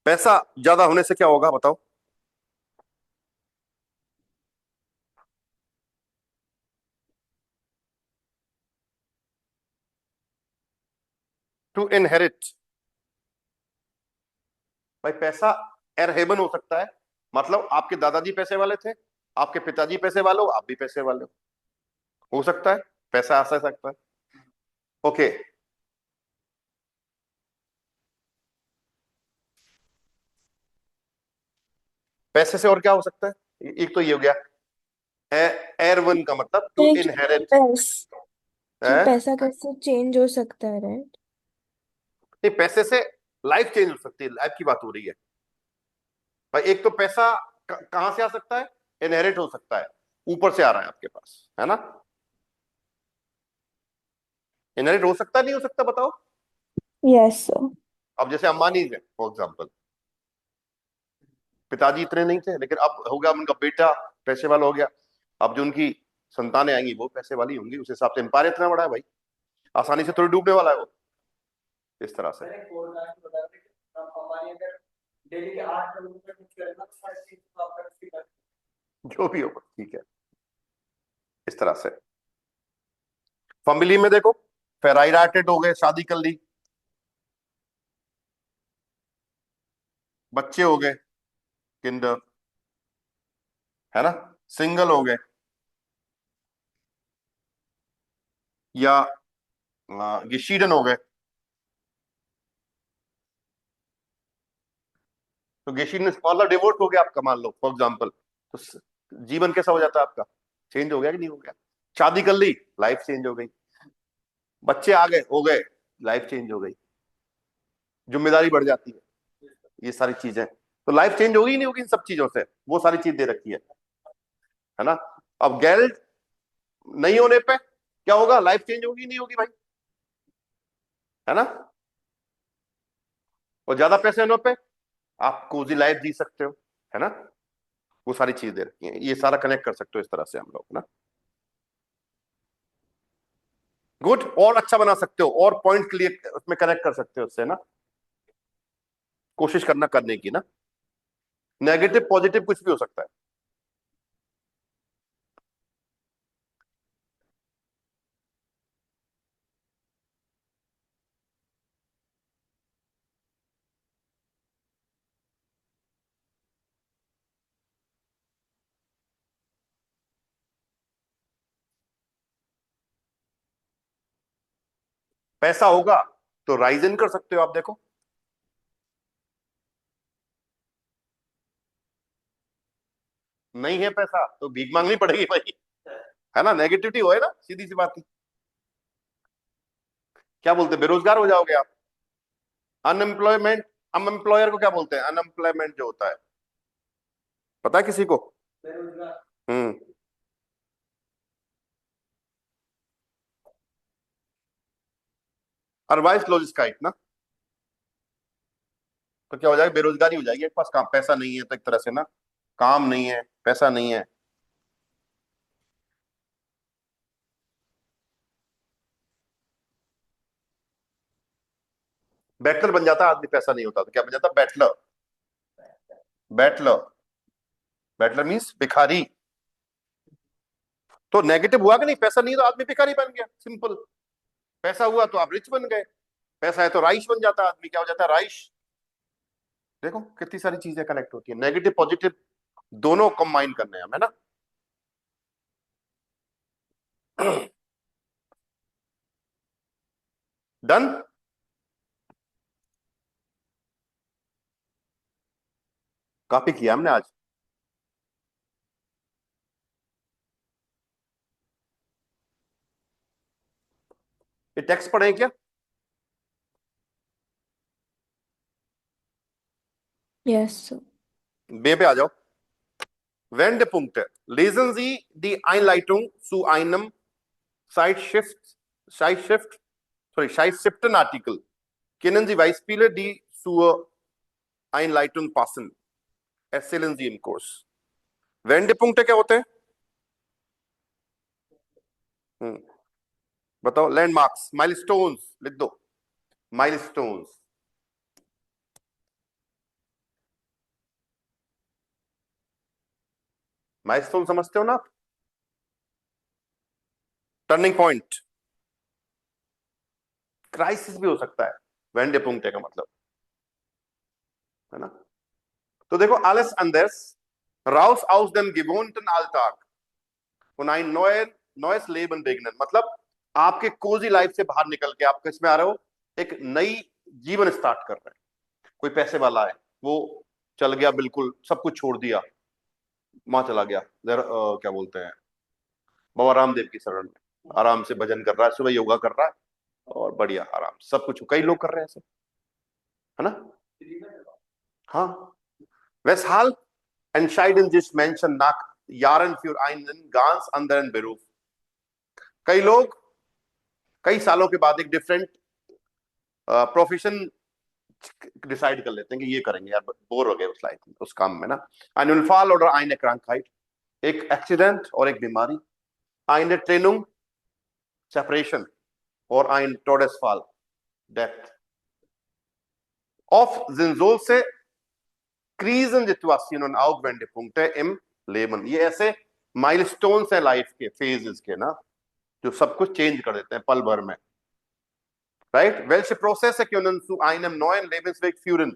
पैसा ज्यादा होने से क्या होगा बताओ? To inherit. भाई पैसा एरहेबन हो सकता है, मतलब आपके दादाजी पैसे वाले थे, आपके पिताजी पैसे वाले हो, आप भी पैसे वाले हो सकता है, पैसा आ सकता है। ओके, पैसे से और क्या हो सकता है? एक तो ये हो गया, एरवन का मतलब टू नहीं, इनहेरिट कि है। पैसा कैसे चेंज हो सकता है, राइट? नहीं, पैसे से लाइफ चेंज हो सकती है, लाइफ की बात हो रही है भाई। एक तो पैसा कहां से आ सकता है? इनहेरिट हो सकता है, ऊपर से आ रहा है आपके पास, है ना? इनहेरिट हो सकता है, नहीं हो सकता बताओ? Yes sir. अब जैसे अंबानी है फॉर एग्जाम्पल, पिताजी इतने नहीं थे, लेकिन अब हो गया उनका बेटा पैसे वाला हो गया, अब जो उनकी संतानें आएंगी वो पैसे वाली होंगी, उस हिसाब से एम्पायर इतना बड़ा है भाई, आसानी से थोड़ी डूबने वाला है वो। इस तरह से जो भी हो ठीक है। इस तरह से फैमिली में देखो, फेराइराटेड हो गए, शादी कर ली, बच्चे हो गए, किंडर, है ना, सिंगल हो गए, या गिशीडन हो गए। तो गिशीडन मतलब डिवोर्स हो गया आपका, मान लो फॉर एग्जाम्पल, तो जीवन कैसा हो जाता है आपका? चेंज हो गया कि नहीं हो गया? शादी कर ली, लाइफ चेंज हो गई, बच्चे आ गए, हो गए, लाइफ चेंज हो गई, जिम्मेदारी बढ़ जाती है, ये सारी चीजें, तो लाइफ चेंज होगी नहीं होगी इन सब चीजों से? वो सारी चीज दे रखी है ना? अब गैल्ड नहीं होने पे क्या होगा? लाइफ चेंज होगी नहीं होगी भाई, है ना? और ज्यादा पैसे होने पे आप कोजी लाइफ जी सकते हो, है ना? वो सारी चीज दे रखी है, ये सारा कनेक्ट कर सकते हो इस तरह से हम लोग ना। गुड, और अच्छा बना सकते हो, और पॉइंट क्लियर उसमें कनेक्ट कर सकते हो उससे ना, कोशिश करना करने की ना। नेगेटिव पॉजिटिव कुछ भी हो सकता है। पैसा होगा तो राइजन कर सकते हो आप, देखो नहीं है पैसा तो भीख मांगनी पड़ेगी भाई, है ना? नेगेटिविटी हो है ना, सीधी सी बात है। क्या बोलते हैं, बेरोजगार हो जाओगे आप, अनएम्प्लॉयमेंट, अनएम्प्लॉयर को क्या बोलते हैं? अनएम्प्लॉयमेंट जो होता है, पता है किसी को? हम्म, अरवाइज लॉजिस्काइट ना। तो क्या हो जाएगा? बेरोजगारी हो जाएगी, एक पास काम, पैसा नहीं है तो एक तरह से ना, काम नहीं है, पैसा नहीं है, बैटलर बन जाता आदमी, पैसा नहीं होता तो क्या बन जाता? बैटलर। बैटलर, बैटलर मीन्स भिखारी। तो नेगेटिव हुआ कि नहीं? पैसा नहीं है तो आदमी भिखारी बन गया, सिंपल। पैसा हुआ तो आप रिच बन गए, पैसा है तो राइश बन जाता आदमी, क्या हो जाता है? राइश। देखो कितनी सारी चीजें कनेक्ट होती है, नेगेटिव पॉजिटिव दोनों कंबाइन करने हैं हमें ना। डन। कॉपी किया हमने आज। ये टेक्स्ट पढ़े क्या? Yes sir. बे पे आ जाओ। Wendepunkte. Lesen Sie die Einleitung zu einem Zeitschrift, Zeitschriftenartikel. Kennen Sie Beispiele, die zur Einleitung passen? Erzählen Sie im Kurs. Wendepunkte क्या होते हैं? बताओ। लैंडमार्क्स, माइलस्टोन्स लिख दो, माइलस्टोन्स। माइलस्टोन समझते हो ना आप? टर्निंग पॉइंट, क्राइसिस भी हो सकता है, वेंडेपुंक्टे का मतलब, है ना। तो देखो, alles anders raus aus dem gewohnten Alltag und ein neues Leben beginnen, मतलब आपके कोजी लाइफ से बाहर निकल के आप किस में आ रहे हो, एक नई जीवन स्टार्ट कर रहे हैं। कोई पैसे वाला है, वो चल गया, बिल्कुल सब कुछ छोड़ दिया, वहां चला गया, क्या बोलते हैं, बाबा रामदेव की शरण में आराम से भजन कर रहा है, सुबह योगा कर रहा है और बढ़िया आराम, सब कुछ कई लोग कर रहे हैं ऐसे, है ना। हाँ, weshalb entscheiden sich Menschen nach Jahren für einen ganz anderen Beruf? कई लोग कई सालों के बाद एक डिफरेंट प्रोफेशन डिसाइड कर लेते हैं कि ये करेंगे, यार बोर हो गए उस लाइफ उस काम में ना। ein Unfall oder eine Krankheit, एक एक्सीडेंट और एक बीमारी, eine Trennung, separation और ein Todesfall, death. Oft sind solche Krisensituationen auch Wendepunkte im Leben. ये ऐसे माइलस्टोन्स हैं लाइफ के, फेजेस के ना, जो सब कुछ चेंज कर देते हैं पल भर में, right. welche Prozesse können zu einem neuen Lebensweg führen?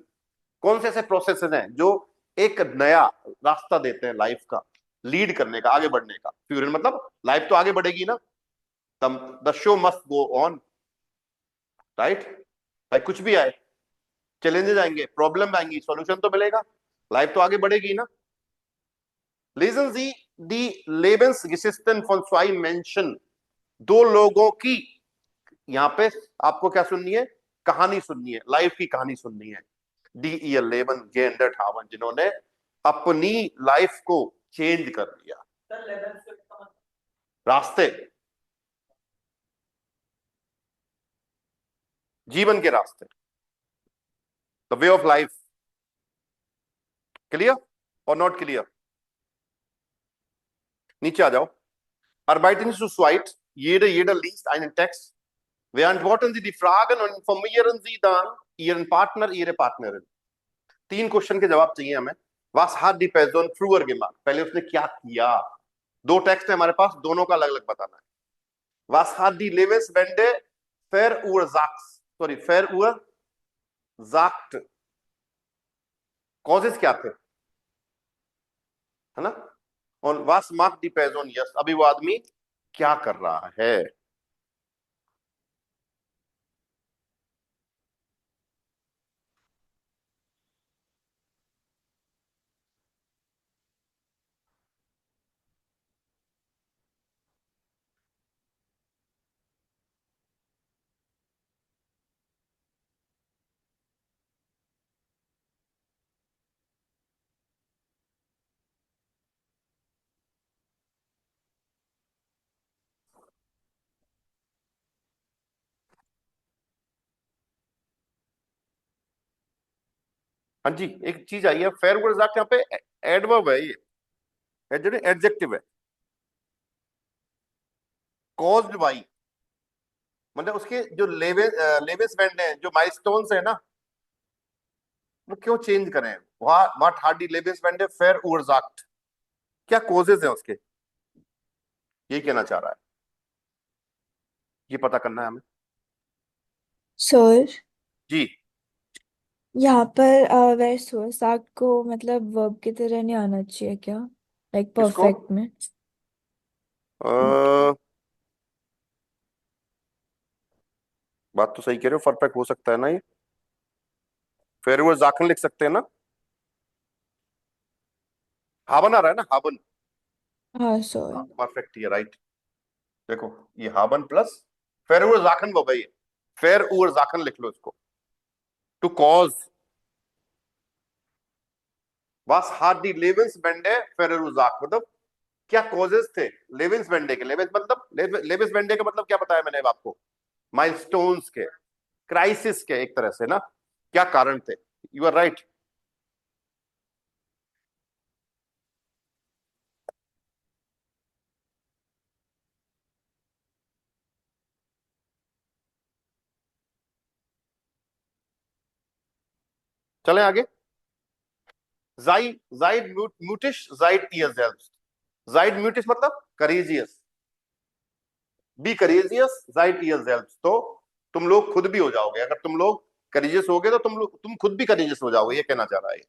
कौन से ऐसे प्रोसेसेस हैं जो एक नया रास्ता देते हैं लाइफ का, लीड करने का, आगे बढ़ने का। फ्यूरन मतलब लाइफ तो आगे बढ़ेगी ना, the show must go on, right. भाई कुछ भी आए, चैलेंजेस आएंगे, प्रॉब्लम आएंगी, सॉल्यूशन तो मिलेगा, लाइफ तो आगे बढ़ेगी ना। Lesen Sie die Lebensgeschichten von zwei Menschen, दो लोगों की, यहां पे आपको क्या सुननी है, कहानी सुननी है, लाइफ की कहानी सुननी है। D ihr Leben geändert haben, जिन्होंने अपनी लाइफ को चेंज कर दिया, रास्ते, जीवन के रास्ते, the way of life. Clear और नॉट क्लियर? नीचे आ जाओ। Arbeiten Sie zu zweit, jeder liest einen Text. Beantworten Sie die Fragen und informieren Sie dann Ihren Partner, Ihre Partnerin. 3 question के जवाब चाहिए हमें। Was hat die Person früher gemacht? पहले उसने क्या किया। 2 टेक्स्ट है हमारे पास, दोनों का अलग अलग बताना है। Was hat die Lebenswende verursacht? Causes क्या थे, है ना। और was macht die Person jetzt? अभी वो आदमी क्या कर रहा है। हाँ जी, एक चीज आई है, verursacht, यहाँ पे एडवर्ब है, ये एडजेक्टिव है। कॉज्ड बाई मतलब उसके जो लेवेस बैंड है, जो माइलस्टोन्स है ना, वो क्यों चेंज करें। व्हाट हार्डी लेवेस बैंड है, verursacht, क्या कॉजेज है उसके, ये कहना चाह रहा है, ये पता करना है हमें। सर जी, यहाँ पर verursacht को मतलब वर्ब की तरह नहीं आना चाहिए क्या, लाइक किसको? परफेक्ट में? बात तो सही कह रहे हो, परफेक्ट हो सकता है ना, ये verursachen लिख सकते हैं ना। हाबन आ रहा है ना, हाबन, हाँ सर। परफेक्ट, ये राइट। देखो ये हाबन प्लस verursachen वो भाई, verursachen लिख लो इसको, to cause. Was hat die Lebenswende verursacht, मतलब क्या कॉजेस थे लेवेंसवेंडे के। लेवेंसवेंडे का मतलब क्या बताया मैंने आपको, माइलस्टोन्स के, क्राइसिस के, एक तरह से ना, क्या कारण थे। You are right. चलें आगे। Seid mutig, seid ihr selbst. Seid mutig मतलब courageous, be courageous, seid ihr selbst, तो तुम लोग खुद भी हो जाओगे अगर तुम लोग करेजियस होगे तो तुम खुद भी करेजियस हो जाओगे, ये कहना चाह रहा है।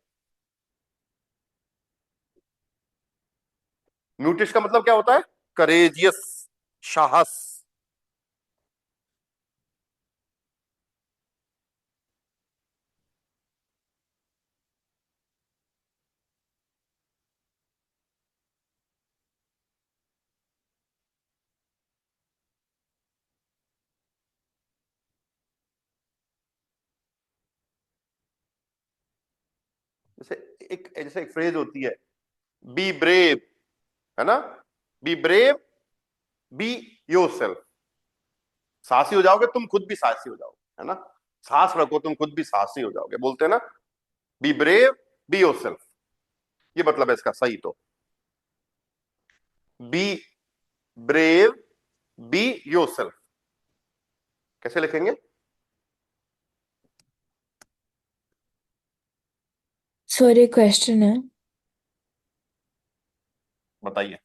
म्यूटिश का मतलब क्या होता है? करेजियस, साहस। जैसे एक फ्रेज होती है, बी ब्रेव, है ना? Be brave, be yourself. साहसी हो जाओगे तुम, खुद भी साहसी हो जाओगे, है ना? साहस रखो, तुम खुद भी साहसी हो जाओगे, बोलते हैं ना, बी ब्रेव, बी योरसेल्फ। ये मतलब है इसका सही तो, बी ब्रेव, बी योरसेल्फ। कैसे लिखेंगे? सॉरी, क्वेश्चन है। बताइए।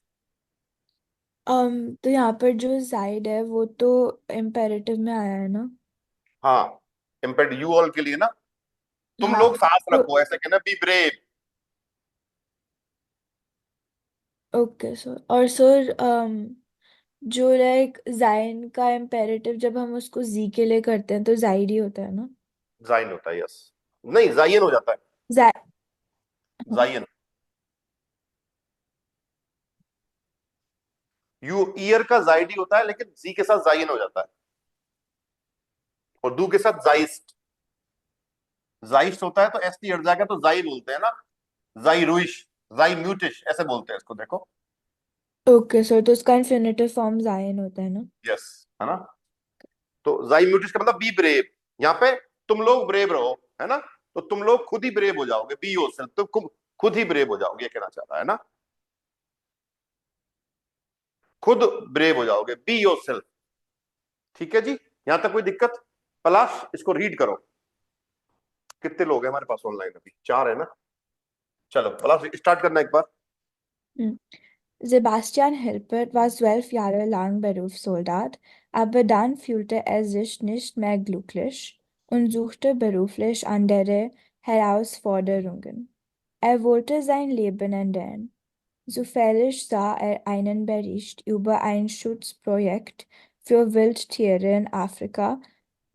तो यहाँ पर जो जाइड है वो तो इम्पेरेटिव में आया है ना? हाँ, इम्पेड यू ऑल के लिए ना, तुम हाँ, लोग साहस तो रखो, ऐसे कहना, बी ब्रेव। Okay sir. और सर जो लाइक जाइन का इम्पेरेटिव जब हम उसको जी के लिए करते हैं तो जाइड ही होता है ना? जाइन होता है, यस। नहीं, जायन हो जाता है, जा हाँ, जायन। यू ईयर का जाइडी होता है, लेकिन जी के साथ जायन हो जाता है, और दू के साथ जाइस्ट। जाइस्ट होता है तो एस टी हट जाएगा, तो जाई बोलते हैं ना, जाई रुइश, जाई म्यूटिश, ऐसे बोलते हैं इसको, देखो। ओके सर, तो उसका इन्फिनेटिव फॉर्म जाइन होता है ना? यस, है ना? तो जाई म्यूटिश का मतलब बी ब्रेव। यहाँ पे तुम लोग ब्रेव रहो, है ना? तो तुम लोग खुद ही ब्रेव हो जाओगे, बी योरसेल्फ, तो खुद ही ब्रेव हो जाओगे, ये कहना चाह रहा है ना, खुद ब्रेव हो जाओगे, बी योरसेल्फ। ठीक है जी, यहां तक कोई दिक्कत? पलाश, इसको रीड करो। कितने लोग हैं हमारे पास ऑनलाइन? अभी 4 है ना? चलो पलाश, स्टार्ट करना एक बार। Hm. Sebastian Hilbert war 12 Jahre lang Berufssoldat, aber dann fühlte er sich nicht mehr glücklich und suchte beruflich andere Herausforderungen. Er wollte sein Leben ändern. Zufällig sah er einen Bericht über ein Schutzprojekt für Wildtiere in Afrika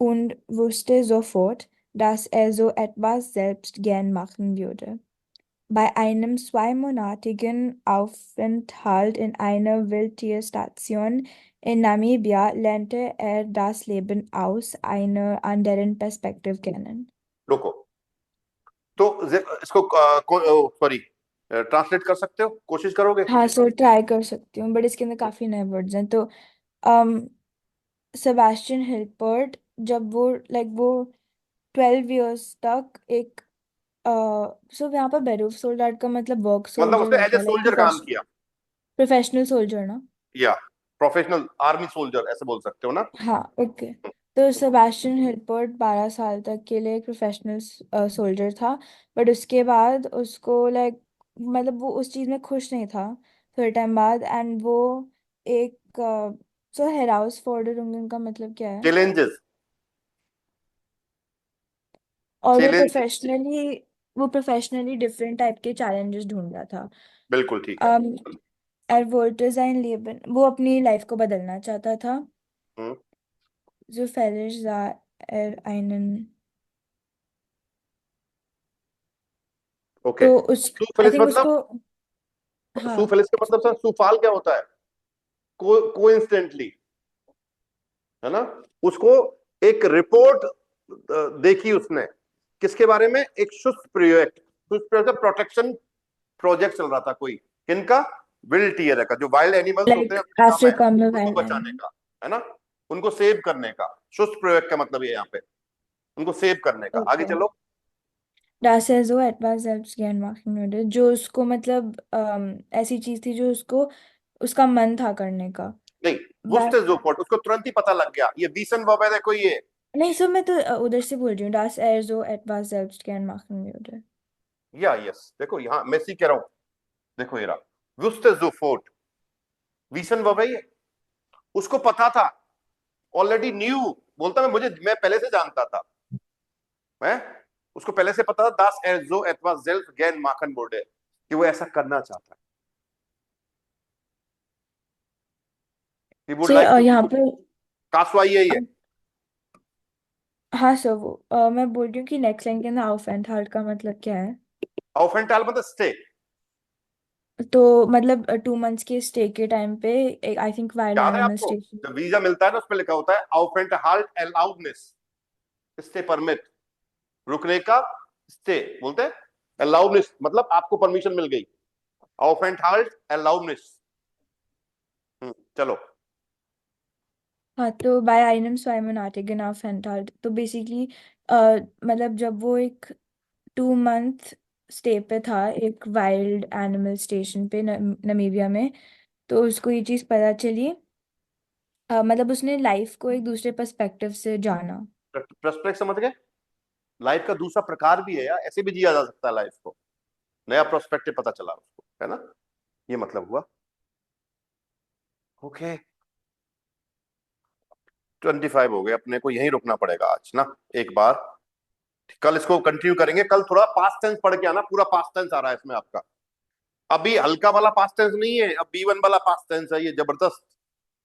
und wusste sofort, dass er so etwas selbst gern machen würde. Bei einem zweimonatigen Aufenthalt in einer Wildtierstation in Namibia lernte er das Leben aus einer anderen Perspektive kennen. रुको, तो इसको sorry, translate कर सकते हो? कोशिश करोगे? हाँ sir, try कर सकती हूँ, बट इसके अंदर काफ़ी नए वर्ड्स हैं। तो um, सेबास्टियन हिलपर्ट, जब वो 12 इयर्स तक एक सो यहाँ पर बेरूफ सोल्डार का मतलब वर्क मतलब सोल्जर उसने एज होता ए है, लाइक सोल्जर काम किया, प्रोफेशनल सोल्जर ना? या प्रोफेशनल आर्मी सोल्जर ऐसे बोल सकते हो ना? हाँ, ओके। तो सेबास्टियन हिलपर्ट 12 साल तक के लिए एक प्रोफेशनल सोल्जर था, बट उसके बाद उसको लाइक मतलब वो उस चीज़ में खुश नहीं था थोड़े टाइम बाद, एंड वो एक सो हेराउस फॉर्डर का मतलब क्या है? चैलेंजेस, और चैलेंज, वो प्रोफेशनली डिफरेंट टाइप के चैलेंजेस ढूंढ रहा था। बिल्कुल ठीक है। Er wollte sein Leben, वो अपनी लाइफ को बदलना चाहता था। हम्म, Zufällig sah er einen, okay. तो उस आई सुफलिस थिंक मतलब, उसको, हाँ, सुफलिस का मतलब सर, सुफाल क्या होता है? कोइंसिडेंटली, है ना? उसको एक रिपोर्ट देखी उसने, किसके बारे में? एक शुष्क प्रोजेक्ट, शुष्क प्रोजेक्ट प्रोटेक्शन प्रोजेक्ट चल रहा था कोई, किनका? विल्ड टीयर का, जो वाइल्ड एनिमल्स होते हैं लाइक अफ्रीका में, अफ्रीका में उनको वाइल्ड बचाने एनिमल। का, है ना, उनको सेव करने का। शुष्क प्रोजेक्ट का मतलब ये यहाँ पे, उनको सेव करने का। आगे ओके। चलो। dass er so etwas selbst gern machen würde, जो उसको मतलब ऐसी चीज थी जो उसको उसका मन था करने का। नहीं, वह वुस्ते जोफोर्ट, उसको तुरंत ही पता लग गया, ये बीसन वबैद है कोई ये। नहीं सर, मैं तो उधर से बोल रही हूँ, dass er so etwas selbst gern machen würde। या यस, देखो यहाँ मैं सी कह रहा हूँ, देखो ये रहा, वुस्ते जोफोर्ट, बीसन वबैद, उसको पता था, ऑलरेडी न्यू, बोलता मैं पहले से जानता था। है, उसको पहले से पता था das er so etwas selbst gern machen würde, कि वो ऐसा करना चाहता है। He would से like to, यहाँ पे कासवाई यही है। हाँ सर वो मैं बोल रही हूँ कि नेक्स्ट लाइन के अंदर aufenthalt का मतलब क्या है? Aufenthalt मतलब स्टे। तो मतलब 2 months के स्टे के टाइम पे आई थिंक वाइल्ड याद है एनिमल आपको, स्टेशन। जब वीजा मिलता है ना उसमें लिखा होता है Aufenthalt Erlaubnis, स्टे परमिट, रुकने का स्टे बोलते हैं। Erlaubnis मतलब आपको परमिशन मिल गई। Aufenthalt Erlaubnis। चलो। हाँ तो बाय einem zweimonatigen Aufenthalt तो बेसिकली मतलब जब वो एक 2 month स्टे पे था एक वाइल्ड एनिमल स्टेशन पे नमीबिया में, तो उसको ये चीज़ पता चली। मतलब उसने लाइफ को एक दूसरे पर्सपेक्टिव से जाना। पर्सपेक्टिव समझ गए? लाइफ का दूसरा प्रकार भी है यार, ऐसे भी जिया जा सकता है लाइफ को, नया पर्सपेक्टिव पता चला उसको, है ना, ये मतलब हुआ। ओके 25 हो गए, अपने को यहीं रुकना पड़ेगा आज ना एक बार। कल इसको कंटिन्यू करेंगे, कल थोड़ा पास्ट टेंस पढ़ के आना, पूरा पास्ट टेंस आ रहा है इसमें आपका। अभी हल्का वाला पास्ट टेंस नहीं है, अब B1 वाला पास्ट टेंस है, ये जबरदस्त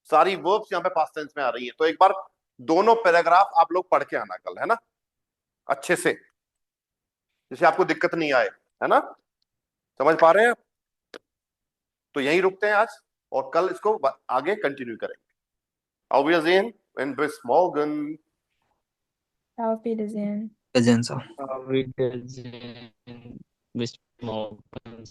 सारी वर्ब्स यहाँ पे पास्ट टेंस में आ रही है। तो एक बार दोनों पैराग्राफ आप लोग पढ़ के आना कल, है ना, अच्छे से, जिससे आपको दिक्कत नहीं आए, है ना, समझ पा रहे हैं आप? तो यहीं रुकते हैं आज और कल इसको आगे कंटिन्यू करेंगे। Auf Wiedersehen und bis morgen. Auf Wiedersehen। Presence of Auf Wiedersehen. Bis morgen.